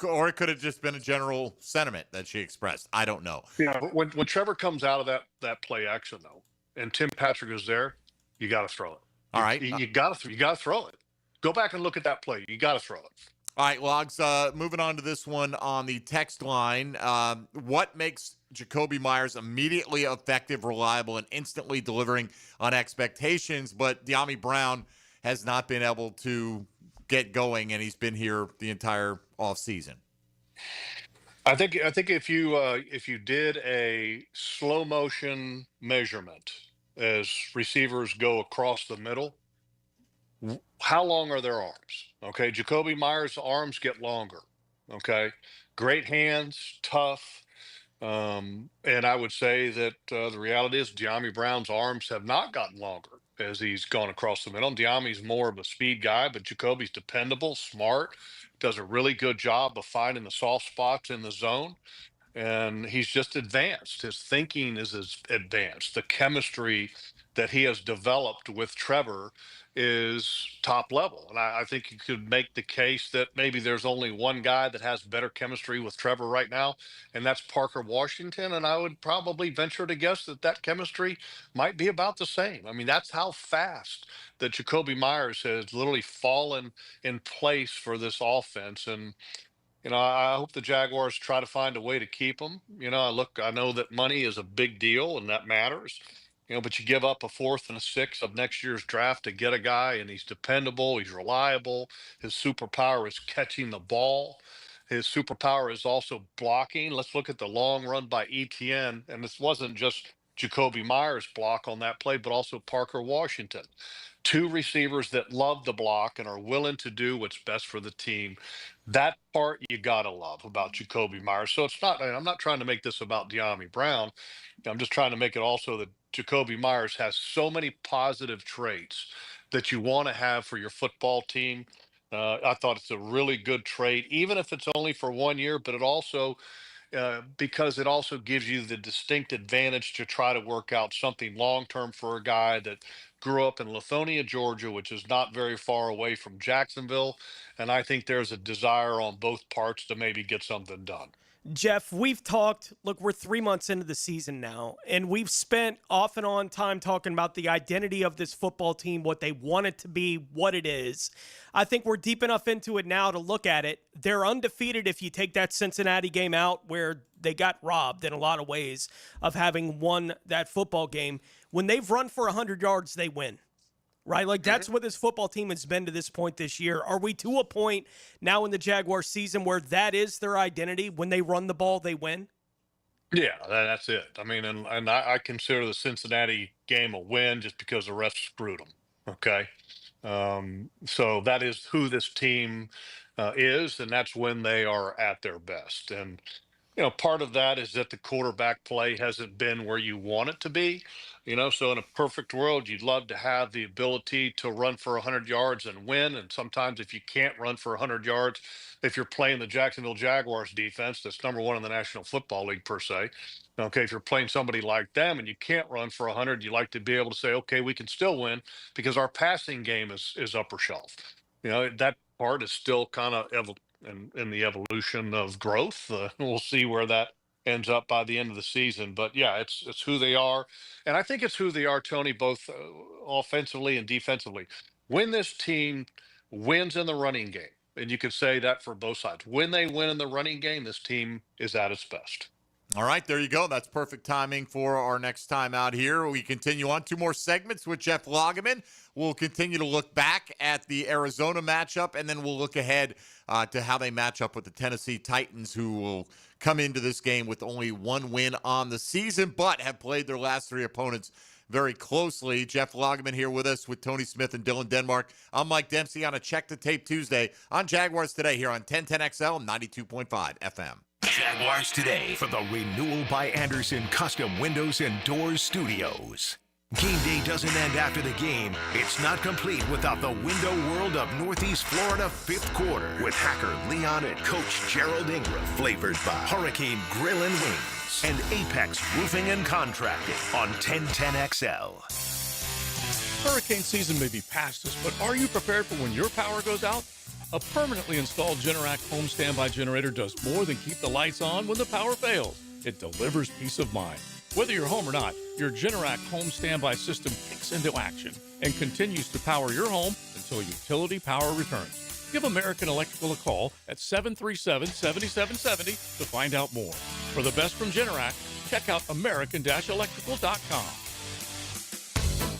Or it could have just been a general sentiment that she expressed. I don't know. Yeah, but when Trevor comes out of that play action though, and Tim Patrick is there, you got to throw it. All right, you got to throw it. Go back and look at that play. You got to throw it. All right, Logs, moving on to this one on the text line. What makes Jakobi Meyers immediately effective, reliable, and instantly delivering on expectations, but Dyami Brown has not been able to get going, and he's been here the entire offseason? I think if you did a slow motion measurement as receivers go across the middle, how long are their arms? Okay, Jakobi Meyers' arms get longer. Okay, great hands, tough. And I would say that the reality is Dyami Brown's arms have not gotten longer as he's gone across the middle. And Dyami's more of a speed guy, but Jacoby's dependable, smart, does a really good job of finding the soft spots in the zone. And he's just advanced. His thinking is advanced. The chemistry that he has developed with Trevor is top level. And I think you could make the case that maybe there's only one guy that has better chemistry with Trevor right now, and that's Parker Washington. And I would probably venture to guess that chemistry might be about the same. I mean, that's how fast that Jakobi Meyers has literally fallen in place for this offense. And I hope the Jaguars try to find a way to keep him. I know that money is a big deal and that matters. But you give up a 4th and a 6th of next year's draft to get a guy, and he's dependable, he's reliable. His superpower is catching the ball. His superpower is also blocking. Let's look at the long run by ETN, and this wasn't just Jakobi Meyers' block on that play, but also Parker Washington. Two receivers that love the block and are willing to do what's best for the team. That part you gotta love about Jakobi Meyers. So I'm not trying to make this about Dyami Brown. I'm just trying to make it also that Jakobi Meyers has so many positive traits that you want to have for your football team, I thought it's a really good trade, even if it's only for 1 year, but it also because it also gives you the distinct advantage to try to work out something long term for a guy that grew up in Lithonia, Georgia, which is not very far away from Jacksonville. And I think there's a desire on both parts to maybe get something done. Jeff, we've talked, look, we're 3 months into the season now, and we've spent off and on time talking about the identity of this football team, what they want it to be, what it is. I think we're deep enough into it now to look at it. They're undefeated if you take that Cincinnati game out, where they got robbed in a lot of ways of having won that football game. When they've run for 100 yards, they win. Right? Like, that's what this football team has been to this point this year. Are we to a point now in the Jaguars season where that is their identity? When they run the ball, they win? Yeah, that's it. I mean, and I consider the Cincinnati game a win just because the refs screwed them. Okay. So that is who this team is, and that's when they are at their best. And, part of that is that the quarterback play hasn't been where you want it to be. So in a perfect world, you'd love to have the ability to run for 100 yards and win. And sometimes if you can't run for 100 yards, if you're playing the Jacksonville Jaguars defense, that's #1 in the National Football League per se. Okay, if you're playing somebody like them and you can't run for 100, you like to be able to say, okay, we can still win because our passing game is upper shelf. That part is still kind of in the evolution of growth. We'll see where that ends up by the end of the season. But yeah, it's who they are. And I think it's who they are, Tony, both offensively and defensively. When this team wins in the running game, and you could say that for both sides, when they win in the running game, this team is at its best. All right, there you go. That's perfect timing for our next time out here. We continue on 2 more segments with Jeff Lageman. We'll continue to look back at the Arizona matchup, and then we'll look ahead to how they match up with the Tennessee Titans, who will come into this game with only 1 win on the season, but have played their last 3 opponents very closely. Jeff Lageman here with us with Tony Smith and Dylan Denmark. I'm Mike Dempsey on a Check the Tape Tuesday on Jaguars Today here on 1010XL 92.5 FM. Jaguars Today for the Renewal by Anderson Custom Windows and Doors Studios. Game day doesn't end after the game. It's not complete without the window world of Northeast Florida 5th quarter with hacker Leon and Coach Gerald Ingram, flavored by Hurricane Grill and Wings and Apex Roofing and Contracting on 1010XL. Hurricane season may be past us, but are you prepared for when your power goes out? A permanently installed Generac home standby generator does more than keep the lights on when the power fails. It delivers peace of mind. Whether you're home or not, your Generac home standby system kicks into action and continues to power your home until utility power returns. Give American Electrical a call at 737-7770 to find out more. For the best from Generac, check out american-electrical.com.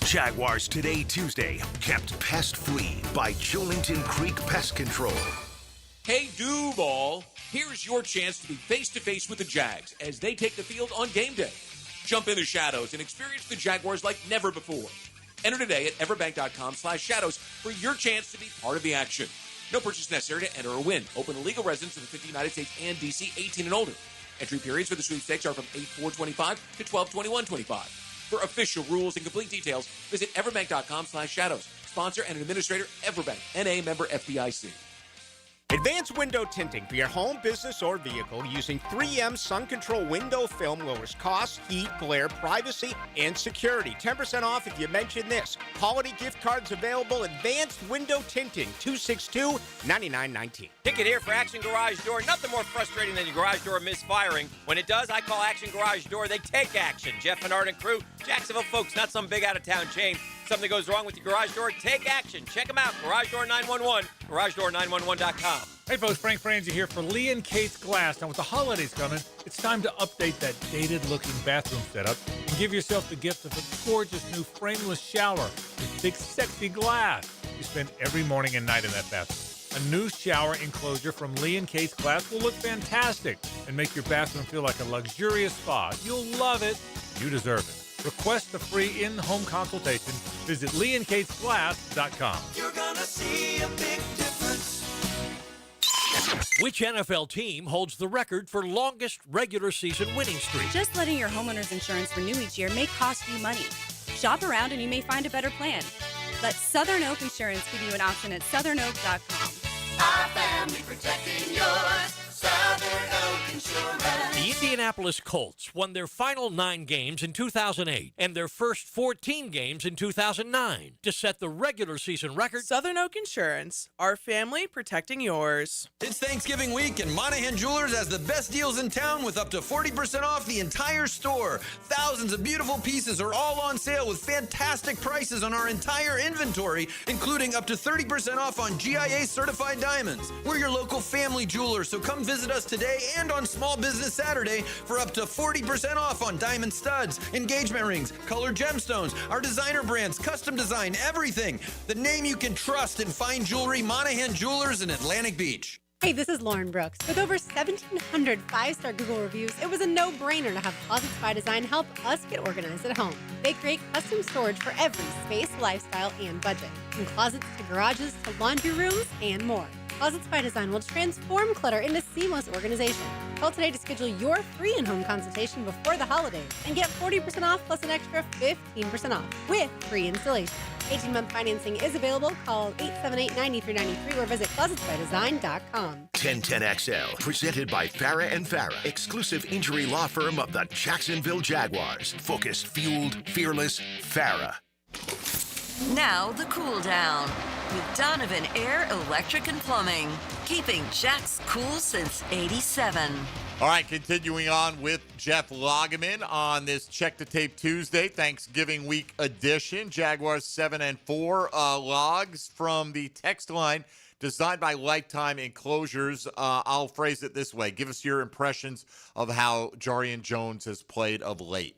Jaguars Today Tuesday, kept pest-free by Julington Creek Pest Control. Hey, Duval, here's your chance to be face-to-face with the Jags as they take the field on game day. Jump in the shadows and experience the Jaguars like never before. Enter today at everbank.com/shadows for your chance to be part of the action. No purchase necessary to enter or win. Open to legal residents of the 50 United States and D.C., 18 and older. Entry periods for the sweepstakes are from 8/4/25 to 12/21/25. For official rules and complete details, visit everbank.com/shadows. Sponsor and administrator, Everbank, N.A. member FDIC. Advanced window tinting for your home, business, or vehicle using 3M Sun Control window film lowers cost, heat, glare, privacy, and security. 10% off if you mention this. Holiday gift cards available. Advanced window tinting, 262-9919. Ticket here for Action Garage Door. Nothing more frustrating than your garage door misfiring. When it does, I call Action Garage Door. They take action. Jeff Menard and crew, Jacksonville folks, not some big out-of-town chain. Something goes wrong with your garage door, take action. Check them out. Garage Door 911, garagedoor911.com. Hey folks, Frank Frangie here for Lee & Kate's Glass. Now with the holidays coming, it's time to update that dated-looking bathroom setup and give yourself the gift of a gorgeous new frameless shower with big, sexy glass you spend every morning and night in that bathroom. A new shower enclosure from Lee & Kate's Glass will look fantastic and make your bathroom feel like a luxurious spa. You'll love it. You deserve it. Request a free in-home consultation. Visit leeandkatesglass.com. You're gonna see a big difference. Which NFL team holds the record for longest regular season winning streak? Just letting your homeowner's insurance renew each year may cost you money. Shop around and you may find a better plan. Let Southern Oak Insurance give you an option at southernoak.com. Our family protecting yours. Southern Oak Insurance. The Indianapolis Colts won their final 9 games in 2008 and their first 14 games in 2009 to set the regular season record. Southern Oak Insurance, our family protecting yours. It's Thanksgiving week, and Monahan Jewelers has the best deals in town with up to 40% off the entire store. Thousands of beautiful pieces are all on sale with fantastic prices on our entire inventory, including up to 30% off on GIA certified diamonds. We're your local family jeweler, so come visit us today and on Small Business Saturday for up to 40% off on diamond studs, engagement rings, colored gemstones, our designer brands, custom design, everything. The name you can trust in fine jewelry, Monahan Jewelers in Atlantic Beach. Hey, this is Lauren Brooks. With over 1,700 five-star Google reviews, it was a no-brainer to have Closets by Design help us get organized at home. They create custom storage for every space, lifestyle, and budget. From closets to garages to laundry rooms and more. Closets by Design will transform clutter into seamless organization. Call today to schedule your free in-home consultation before the holidays and get 40% off plus an extra 15% off with free installation. 18-month financing is available. Call 878-9393 or visit closetsbydesign.com. 1010XL, presented by Farah and Farah, exclusive injury law firm of the Jacksonville Jaguars. Focused, fueled, fearless, Farah. Now the cool down with Donovan Air Electric and Plumbing, keeping Jack's cool since '87. All right, continuing on with Jeff Lageman on this Check the Tape Tuesday, Thanksgiving week edition. Jaguars 7-4 logs from the text line designed by Lifetime Enclosures. I'll phrase it this way. Give us your impressions of how Jarian Jones has played of late.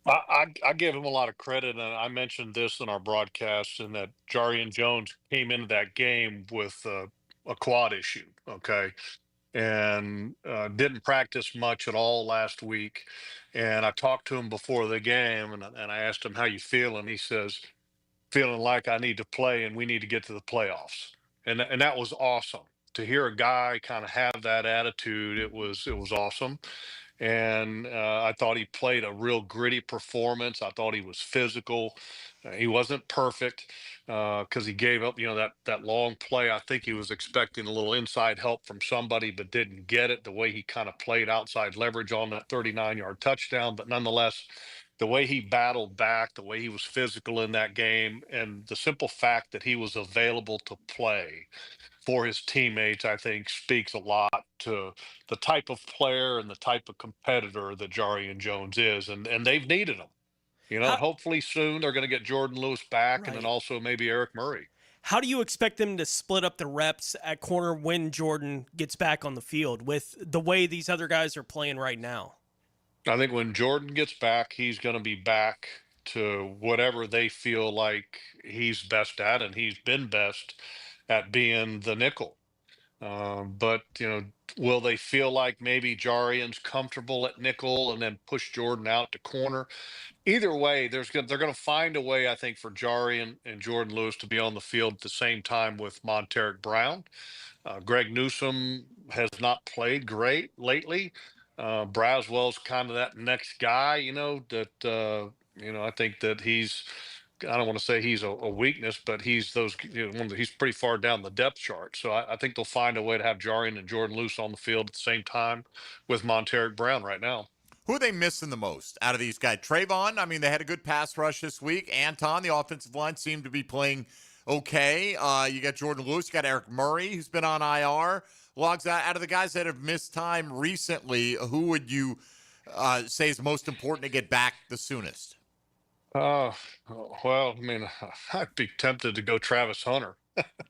I give him a lot of credit, and I mentioned this in our broadcast, in that Jarian Jones came into that game with a quad issue, okay, and didn't practice much at all last week. And I talked to him before the game, and I asked him, how you feeling? He says, feeling like I need to play and we need to get to the playoffs. And that was awesome. To hear a guy kind of have that attitude, it was awesome. And I thought he played a real gritty performance. I thought he was physical. He wasn't perfect because he gave up, that long play. I think he was expecting a little inside help from somebody, but didn't get it. The way he kind of played outside leverage on that 39-yard touchdown, but nonetheless, the way he battled back, the way he was physical in that game, and the simple fact that he was available to play for his teammates, I think speaks a lot to the type of player and the type of competitor that Jarian Jones is. And they've needed him. Hopefully soon they're going to get Jordan Lewis back, Right. and then also maybe Eric Murray. How do you expect them to split up the reps at corner when Jordan gets back on the field with the way these other guys are playing right now? I think when Jordan gets back, he's going to be back to whatever they feel like he's best at, and he's been best at being the nickel. But will they feel like maybe Jarian's comfortable at nickel and then push Jordan out to corner? Either way, they're going to find a way, I think, for Jarian and Jordan Lewis to be on the field at the same time with Monteric Brown. Greg Newsome has not played great lately. Braswell's kind of that next guy, I think that he's, I don't want to say he's a weakness, but he's he's pretty far down the depth chart. So I think they'll find a way to have Jarian and Jordan Lewis on the field at the same time with Monteric Brown right now. Who are they missing the most out of these guys? Trayvon, I mean, they had a good pass rush this week. Anton, the offensive line, seemed to be playing okay. You got Jordan Lewis, you got Eric Murray, who's been on IR. Logs, out of the guys that have missed time recently, who would you say is most important to get back the soonest? Well, I mean, I'd be tempted to go Travis Hunter.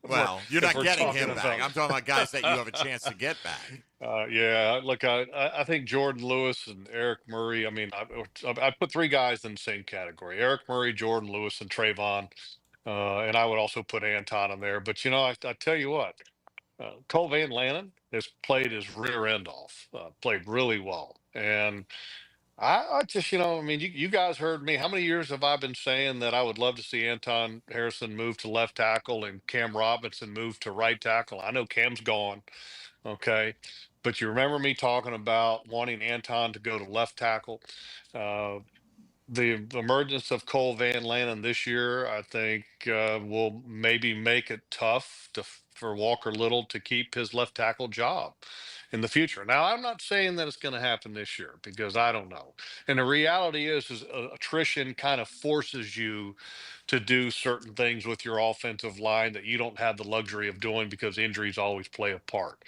Well, you're not getting him back. about- I'm talking about guys that you have a chance to get back. Yeah, look, I think Jordan Lewis and Eric Murray. I mean, I put 3 guys in the same category: Eric Murray, Jordan Lewis, and Trayvon. And I would also put Anton in there. But I tell you what, Cole Van Lannon has played his rear end off, played really well, and I just, I mean, you guys heard me. How many years have I been saying that I would love to see Anton Harrison move to left tackle and Cam Robinson move to right tackle? I know Cam's gone, okay, but you remember me talking about wanting Anton to go to left tackle. The emergence of Cole Van Lannon this year, I think, will maybe make it tough for Walker Little to keep his left tackle job in the future. Now, I'm not saying that it's going to happen this year because I don't know. And the reality is attrition kind of forces you to do certain things with your offensive line that you don't have the luxury of doing because injuries always play a part.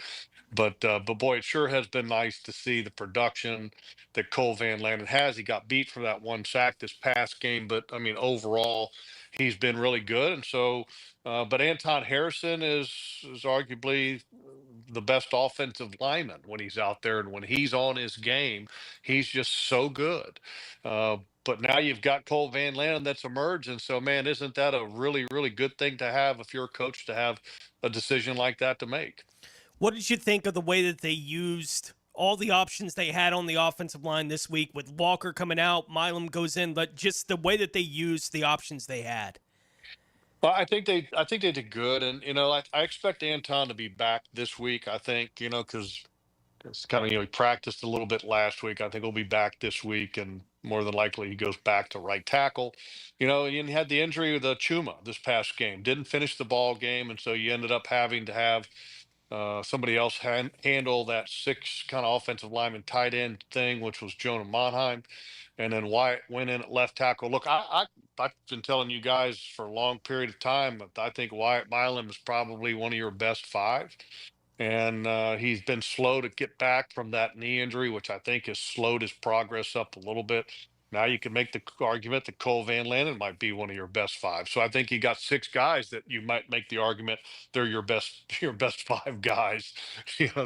But boy, it sure has been nice to see the production that Cole Van Landen has. He got beat for that one sack this past game, but I mean, overall, he's been really good. And so, but Anton Harrison is arguably the best offensive lineman when he's out there, and when he's on his game, he's just so good. But now you've got Cole Van Landen that's emerged, and so man, isn't that a really, really good thing to have if you're a coach to have a decision like that to make? What did you think of the way that they used all the options they had on the offensive line this week with Walker coming out, Milam goes in, but just the way that they used the options they had? Well, I think they did good, and I expect Anton to be back this week. I think because it's kind of he practiced a little bit last week. I think he'll be back this week, and more than likely he goes back to right tackle. And he had the injury with Chuma this past game, didn't finish the ball game, and so you ended up having to have somebody else handle that six kind of offensive lineman tight end thing, which was Jonah Monheim. And then Wyatt went in at left tackle. Look, I've been telling you guys for a long period of time, but I think Wyatt Milam is probably one of your best five. And he's been slow to get back from that knee injury, which I think has slowed his progress up a little bit. Now you can make the argument that Cole Van Landen might be one of your best five. So I think you got six guys that you might make the argument they're your best five guys.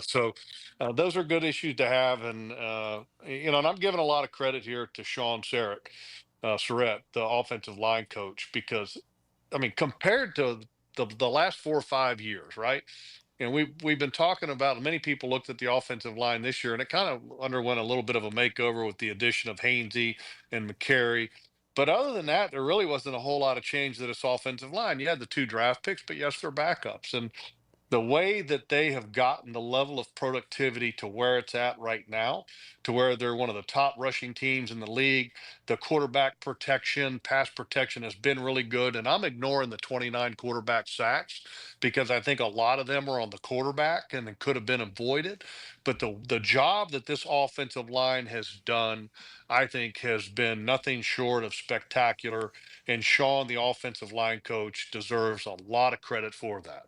So those are good issues to have, and and I'm giving a lot of credit here to Sean Surratt, the offensive line coach, because I mean compared to the last 4 or 5 years, right? And we've been talking about, many people looked at the offensive line this year, and it kind of underwent a little bit of a makeover with the addition of Hainsey and McCary. But other than that, there really wasn't a whole lot of change to this offensive line. You had the 2 draft picks, but yes, they're backups. And the way that they have gotten the level of productivity to where it's at right now, to where they're one of the top rushing teams in the league, the quarterback protection, pass protection has been really good. And I'm ignoring the 29 quarterback sacks because I think a lot of them are on the quarterback and it could have been avoided. But the job that this offensive line has done, I think, has been nothing short of spectacular. And Sean, the offensive line coach, deserves a lot of credit for that.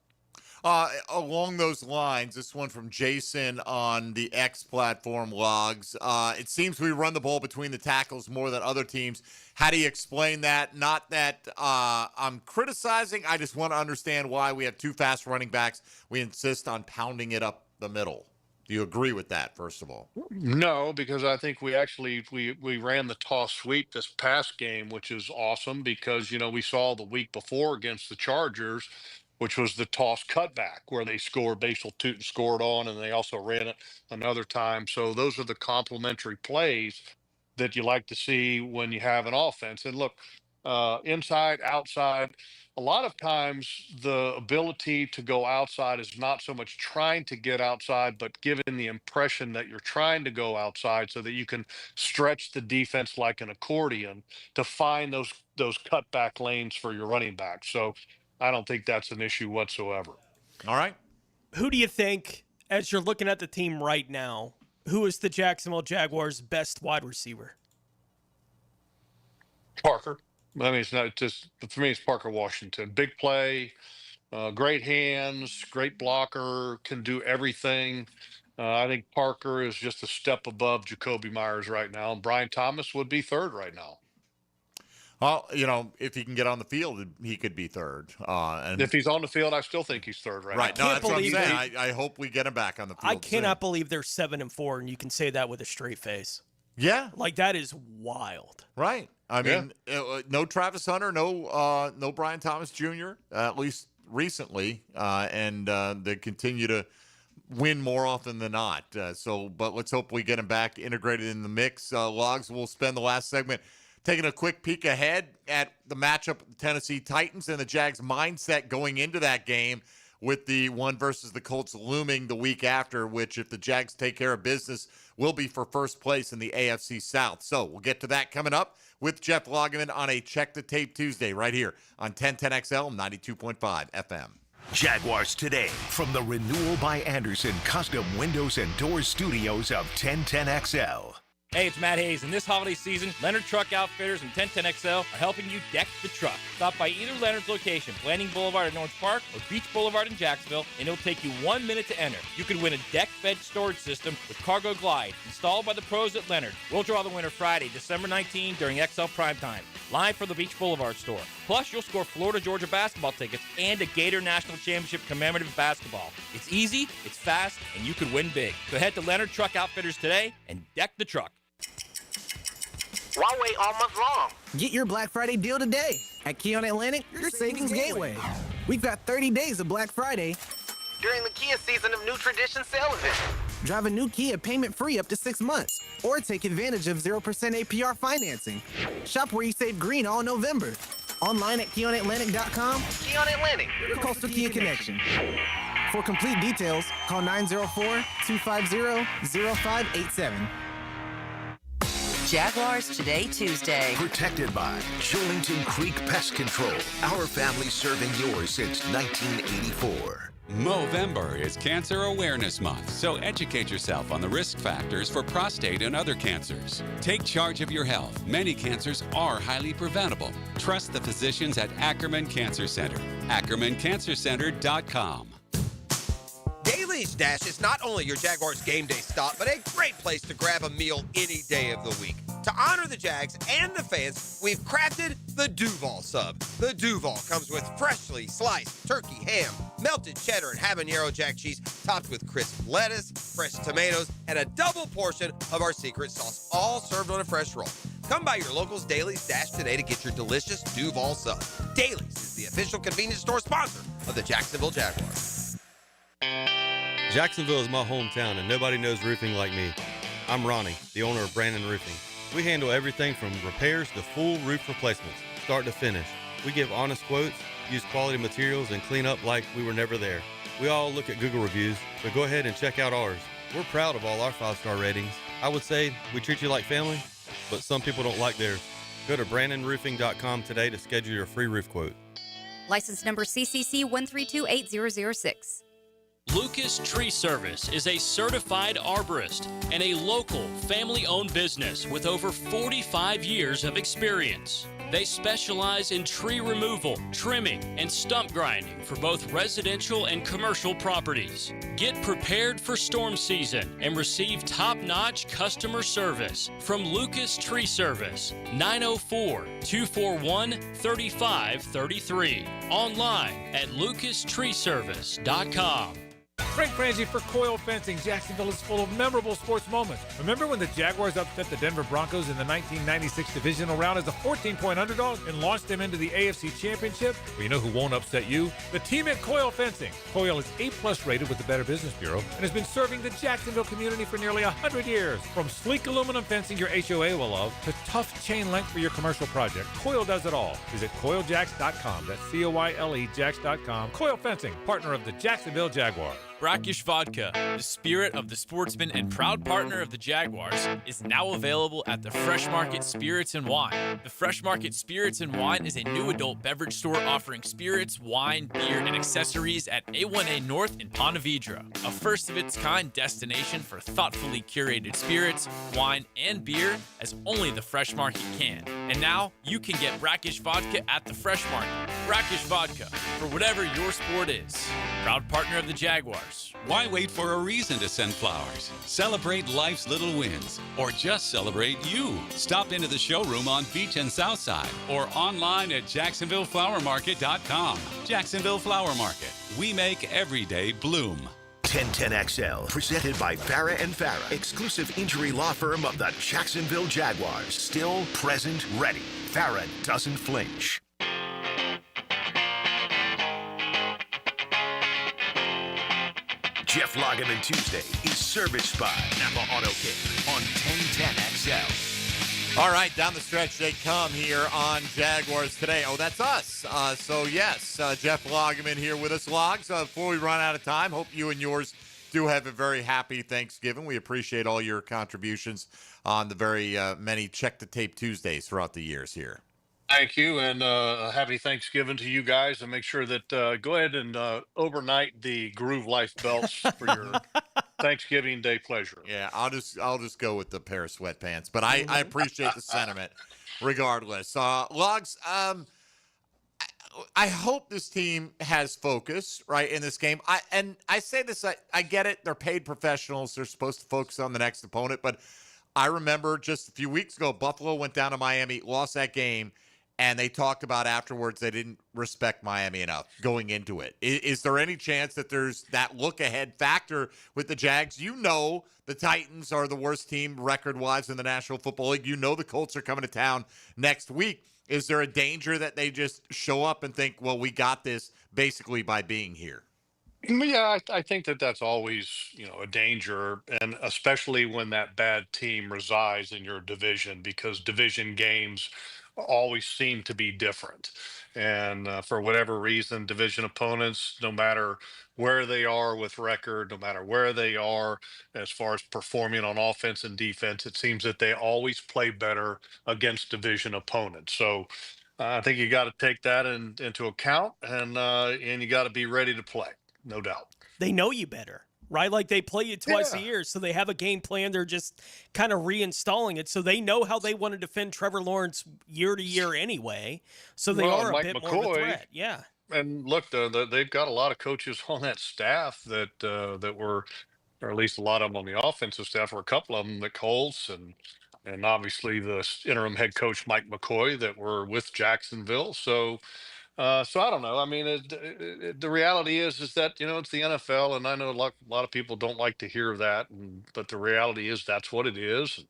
Along those lines, this one from Jason on the X platform logs. It seems we run the ball between the tackles more than other teams. How do you explain that? Not that I'm criticizing. I just want to understand why we have 2 fast running backs. We insist on pounding it up the middle. Do you agree with that, first of all? No, because I think we actually we ran the toss sweep this past game, which is awesome because we saw the week before against the Chargers, which was the toss cutback where they scored, Basil Tootin scored on, and they also ran it another time. So those are the complementary plays that you like to see when you have an offense. And look, inside, outside, a lot of times the ability to go outside is not so much trying to get outside, but giving the impression that you're trying to go outside so that you can stretch the defense like an accordion to find those cutback lanes for your running back. So I don't think that's an issue whatsoever. All right. Who do you think, as you're looking at the team right now, who is the Jacksonville Jaguars' best wide receiver? Parker. I mean, it's not just, for me, it's Parker Washington. Big play, great hands, great blocker, can do everything. I think Parker is just a step above Jacoby Myers right now, and Brian Thomas would be third right now. Well, if he can get on the field, he could be third. And if he's on the field, I still think he's third right now. Right. No, that's what I'm saying. I hope we get him back on the field. I cannot believe they're 7-4, and you can say that with a straight face. Yeah. Like, that is wild. Right. I mean, no Travis Hunter, no Brian Thomas Jr., at least recently, and they continue to win more often than not. But let's hope we get him back integrated in the mix. Logs, we'll spend the last segment taking a quick peek ahead at the matchup with the Tennessee Titans and the Jags' mindset going into that game, with the one versus the Colts looming the week after, which, if the Jags take care of business, will be for first place in the AFC South. So we'll get to that coming up with Jeff Lageman on a Check the Tape Tuesday right here on 1010XL 92.5 FM. Jaguars Today from the Renewal by Anderson Custom Windows and Doors Studios of 1010XL. Hey, it's Matt Hayes, and this holiday season, Leonard Truck Outfitters and 1010XL are helping you deck the truck. Stop by either Leonard's location, Blanding Boulevard at North Park or Beach Boulevard in Jacksonville, and it'll take you 1 minute to enter. You can win a deck bed storage system with Cargo Glide, installed by the pros at Leonard. We'll draw the winner Friday, December 19 during XL Primetime, live from the Beach Boulevard store. Plus, you'll score Florida-Georgia basketball tickets and a Gator National Championship commemorative basketball. It's easy, it's fast, and you could win big. So head to Leonard Truck Outfitters today and deck the truck. Why wait all month long? Get your Black Friday deal today at Keon Atlantic, your savings gateway. We've got 30 days of Black Friday. During the Kia season of New Tradition sale event. Drive a new Kia payment-free up to 6 months, or take advantage of 0% APR financing. Shop where you save green all November. Online at KeonAtlantic.com. Keon Atlantic, your coastal Kia connection. For complete details, call 904-250-0587. Jaguars Today Tuesday. Protected by Shillington Creek Pest Control. Our family serving yours since 1984. Movember is Cancer Awareness Month, so educate yourself on the risk factors for prostate and other cancers. Take charge of your health. Many cancers are highly preventable. Trust the physicians at Ackerman Cancer Center. AckermanCancerCenter.com. Daly's Dash is not only your Jaguars game day stop, but a great place to grab a meal any day of the week. To honor the Jags and the fans, we've crafted the Duval Sub. The Duval comes with freshly sliced turkey ham, melted cheddar and habanero jack cheese, topped with crisp lettuce, fresh tomatoes, and a double portion of our secret sauce, all served on a fresh roll. Come by your local's Daly's Dash today to get your delicious Duval Sub. Daly's is the official convenience store sponsor of the Jacksonville Jaguars. Jacksonville is my hometown, and nobody knows roofing like me. I'm Ronnie, the owner of Brandon Roofing. We handle everything from repairs to full roof replacements, start to finish. We give honest quotes, use quality materials, and clean up like we were never there. We all look at Google reviews, so go ahead and check out ours. We're proud of all our 5-star ratings. I would say we treat you like family, but some people don't like theirs. Go to BrandonRoofing.com today to schedule your free roof quote. License number CCC 1328006. Lucas Tree Service is a certified arborist and a local family-owned business with over 45 years of experience. They specialize in tree removal, trimming, and stump grinding for both residential and commercial properties. Get prepared for storm season and receive top-notch customer service from Lucas Tree Service, 904-241-3533. Online at lucastreeservice.com. Frank Frangie for Coil Fencing. Jacksonville is full of memorable sports moments. Remember when the Jaguars upset the Denver Broncos in the 1996 divisional round as a 14-point underdog and launched them into the AFC Championship? Well, you know who won't upset you? The team at Coil Fencing. Coil is A+ rated with the Better Business Bureau and has been serving the Jacksonville community for nearly 100 years. From sleek aluminum fencing your HOA will love to tough chain link for your commercial project, Coil does it all. Visit CoilJacks.com. That's COILE Jacks.com. Coil Fencing, partner of the Jacksonville Jaguars. Brackish Vodka, the spirit of the sportsman and proud partner of the Jaguars, is now available at the Fresh Market Spirits and Wine. The Fresh Market Spirits and Wine is a new adult beverage store offering spirits, wine, beer, and accessories at A1A North in Ponte Vedra, a first-of-its-kind destination for thoughtfully curated spirits, wine, and beer as only the Fresh Market can. And now, you can get Brackish Vodka at the Fresh Market. Brackish Vodka, for whatever your sport is. Proud partner of the Jaguars. Why wait for a reason to send flowers? Celebrate life's little wins, or just celebrate you. Stop into the showroom on Beach and Southside, or online at JacksonvilleFlowerMarket.com. Jacksonville Flower Market. We make every day bloom. 1010XL, presented by Farah and Farah, exclusive injury law firm of the Jacksonville Jaguars. Still, present, ready. Farah doesn't flinch. Jeff Lageman Tuesday is serviced by Napa Auto Care on 1010XL. All right, down the stretch they come here on Jaguars Today. Oh, that's us. Jeff Lageman here with us, Logs. Before we run out of time, hope you and yours do have a very happy Thanksgiving. We appreciate all your contributions on the very many Check the Tape Tuesdays throughout the years here. Thank you, and a happy Thanksgiving to you guys. And make sure that go ahead and overnight the Groove Life belts for your Thanksgiving Day pleasure. Yeah, I'll just go with the pair of sweatpants. But I appreciate the sentiment, regardless. Logs. I hope this team has focus, right, in this game. I say this, I get it. They're paid professionals. They're supposed to focus on the next opponent. But I remember just a few weeks ago, Buffalo went down to Miami, lost that game, and they talked about afterwards they didn't respect Miami enough going into it. Is there any chance that there's that look-ahead factor with the Jags? You know the Titans are the worst team record-wise in the National Football League. You know the Colts are coming to town next week. Is there a danger that they just show up and think, well, we got this basically by being here? Yeah, I think that that's always, a danger, and especially when that bad team resides in your division, because division games always seem to be different. And for whatever reason, division opponents, no matter where they are with record, no matter where they are as far as performing on offense and defense, it seems that they always play better against division opponents. So I think you got to take that into account, and you got to be ready to play. No doubt. They know you better, right? Like they play you twice a year, so they have a game plan. They're just kind of reinstalling it. So they know how they want to defend Trevor Lawrence year to year anyway. So they are a bit more of a threat. Yeah. And look, they've got a lot of coaches on that staff that were, or at least a lot of them on the offensive staff, or a couple of them, the Colts and obviously the interim head coach Mike McCoy that were with Jacksonville. So I don't know. I mean, the reality is that it's the NFL, and I know a lot of people don't like to hear that, but the reality is that's what it is.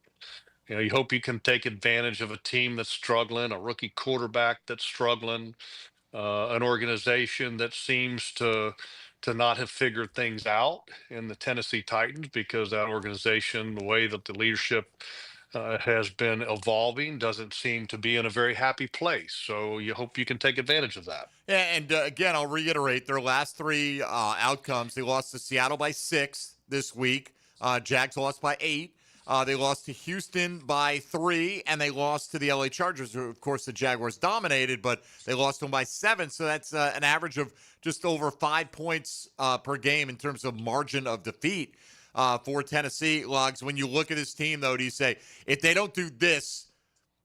You hope you can take advantage of a team that's struggling, a rookie quarterback that's struggling, an organization that seems to not have figured things out in the Tennessee Titans, because that organization, the way that the leadership has been evolving, doesn't seem to be in a very happy place. So you hope you can take advantage of that. Yeah, and again, I'll reiterate their last three outcomes. They lost to Seattle by 6 this week. Jags lost by 8. They lost to Houston by 3, and they lost to the LA Chargers, who, of course, the Jaguars dominated, but they lost them by 7. So that's an average of just over 5 points per game in terms of margin of defeat for Tennessee. Logs, when you look at this team, though, do you say, if they don't do this,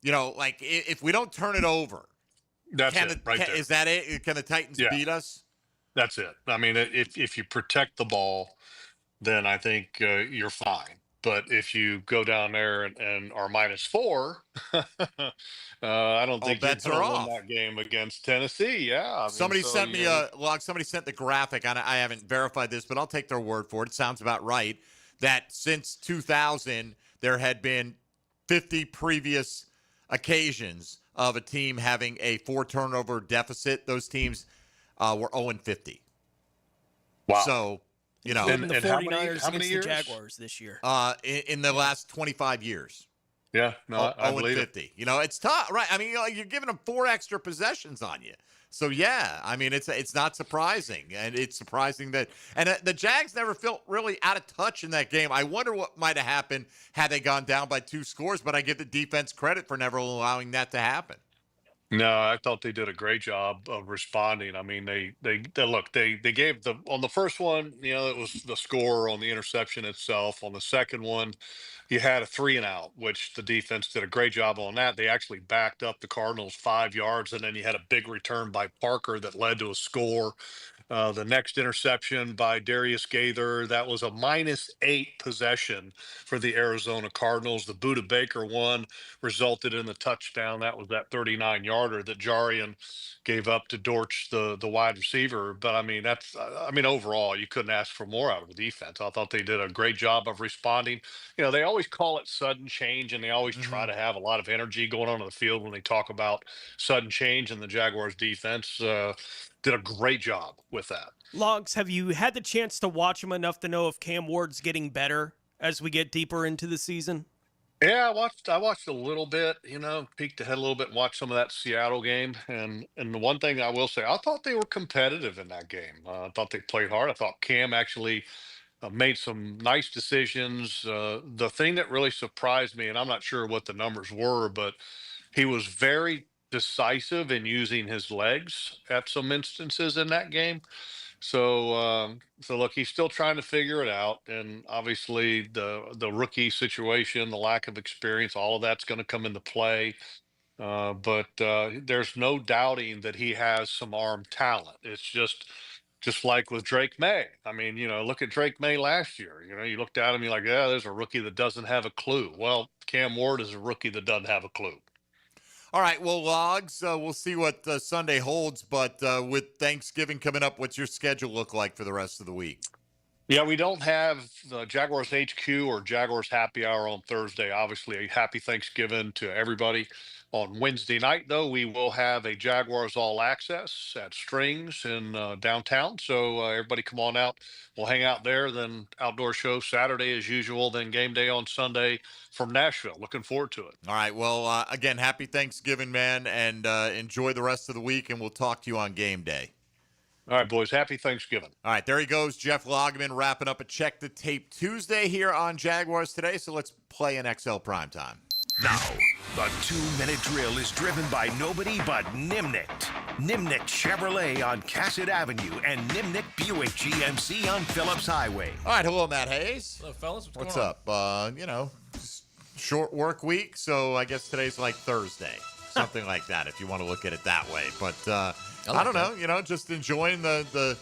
like if we don't turn it over, that's it right there. Is that it? Can the Titans beat us? That's it. I mean, if you protect the ball, then I think you're fine. But if you go down there and are -4, I don't think you're going to win that game against Tennessee. Yeah. I mean, somebody sent me a log. Somebody sent the graphic, and I haven't verified this, but I'll take their word for it. It sounds about right. That since 2000, there had been 50 previous occasions of a team having a 4-turnover deficit. Those teams were 0-50. Wow. So, and the 49ers against the Jaguars this year. In the last 25 years. Yeah, no, I believe 50. It's tough, right? I mean, you're giving them 4 extra possessions on you. So yeah, I mean, it's not surprising, and it's surprising that the Jags never felt really out of touch in that game. I wonder what might have happened had they gone down by 2 scores, but I give the defense credit for never allowing that to happen. No, I thought they did a great job of responding. I mean, they gave on the first one, it was the score on the interception itself. On the second one, you had a 3-and-out, which the defense did a great job on that. They actually backed up the Cardinals 5 yards, and then you had a big return by Parker that led to a score. The next interception by Darius Gaither, that was a -8 possession for the Arizona Cardinals. The Buda Baker one resulted in the touchdown. That was that 39-yarder that Jarian gave up to Dortch, the wide receiver. But I mean, overall, you couldn't ask for more out of the defense. I thought they did a great job of responding. They always call it sudden change, and they always try to have a lot of energy going on in the field when they talk about sudden change, and the Jaguars defense did a great job with that. Logs, have you had the chance to watch him enough to know if Cam Ward's getting better as we get deeper into the season? Yeah, I watched a little bit, peeked ahead a little bit and watched some of that Seattle game. And the one thing I will say, I thought they were competitive in that game. I thought they played hard. I thought Cam actually made some nice decisions. The thing that really surprised me, and I'm not sure what the numbers were, but he was very decisive in using his legs at some instances in that game. So look, he's still trying to figure it out, and obviously the rookie situation, the lack of experience, all of that's going to come into play. But there's no doubting that he has some arm talent. It's just like with Drake May. I mean, look at Drake May last year. You looked at him, you're like, yeah, there's a rookie that doesn't have a clue. Well, Cam Ward is a rookie that doesn't have a clue. All right, well, Logs, we'll see what Sunday holds, but with Thanksgiving coming up, what's your schedule look like for the rest of the week? Yeah, we don't have the Jaguars HQ or Jaguars Happy Hour on Thursday. Obviously, a happy Thanksgiving to everybody. On Wednesday night, though, we will have a Jaguars All Access at Strings in downtown. So everybody come on out. We'll hang out there. Then outdoor show Saturday as usual. Then game day on Sunday from Nashville. Looking forward to it. All right, well, again, happy Thanksgiving, man, and enjoy the rest of the week, and we'll talk to you on game day. All right, boys. Happy Thanksgiving. All right, there he goes, Jeff Lageman, wrapping up a Check the Tape Tuesday here on Jaguars Today. So let's play an XL Primetime. Now, the 2-minute drill is driven by nobody but Nimnicht. Nimnicht Chevrolet on Cassett Avenue and Nimnicht Buick GMC on Phillips Highway. All right, hello, Matt Hayes. Hello, fellas. What's up? Short work week, so I guess today's like Thursday. Something like that, if you want to look at it that way. But I don't know, just enjoying the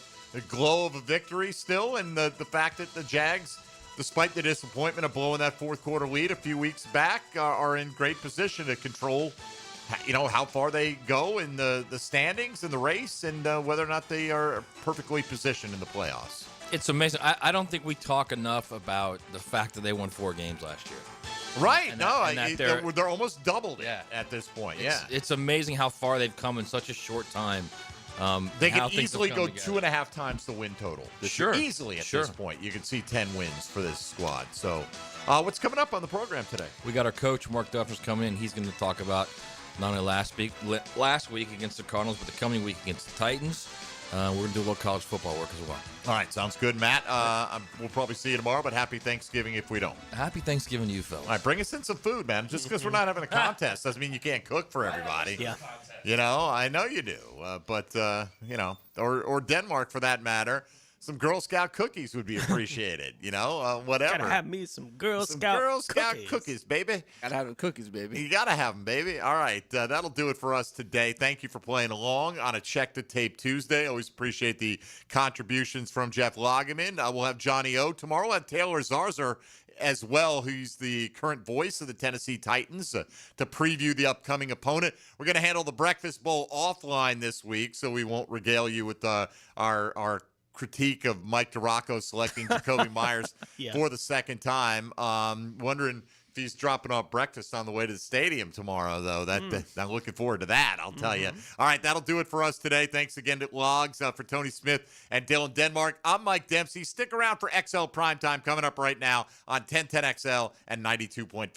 glow of a victory still, and the fact that the Jags, despite the disappointment of blowing that fourth quarter lead a few weeks back, are in great position to control, how far they go in the standings in the race, and whether or not they are perfectly positioned in the playoffs. It's amazing. I don't think we talk enough about the fact that they won 4 games last year. Right. And they're almost doubled at this point. It's amazing how far they've come in such a short time. They can easily go 2.5 times the win total. Sure. Easily at this point. You can see 10 wins for this squad. So what's coming up on the program today? We got our coach, Mark Duffner's coming in. He's going to talk about not only last week against the Cardinals, but the coming week against the Titans. We're going to do a little college football work as well. All right, sounds good, Matt. We'll probably see you tomorrow, but happy Thanksgiving if we don't. Happy Thanksgiving to you, fellas. All right, bring us in some food, man. Just because we're not having a contest doesn't mean you can't cook for everybody. Yeah. I know you do. Or Denmark for that matter. Some Girl Scout cookies would be appreciated, whatever. Gotta have me some Girl Scout cookies, baby. Gotta have them cookies, baby. You gotta have them, baby. All right, that'll do it for us today. Thank you for playing along on a Check the Tape Tuesday. Always appreciate the contributions from Jeff Lageman. We'll have Johnny O tomorrow. We'll have Taylor Zarzer as well, who's the current voice of the Tennessee Titans, to preview the upcoming opponent. We're going to handle the Breakfast Bowl offline this week, so we won't regale you with our critique of Mike DiRocco selecting Jacoby Myers for the second time. Wondering if he's dropping off breakfast on the way to the stadium tomorrow, though. I'm looking forward to that, I'll tell you. All right, that'll do it for us today. Thanks again to Logs, for Tony Smith and Dylan Denmark. I'm Mike Dempsey. Stick around for XL Primetime coming up right now on 1010XL and 92.5.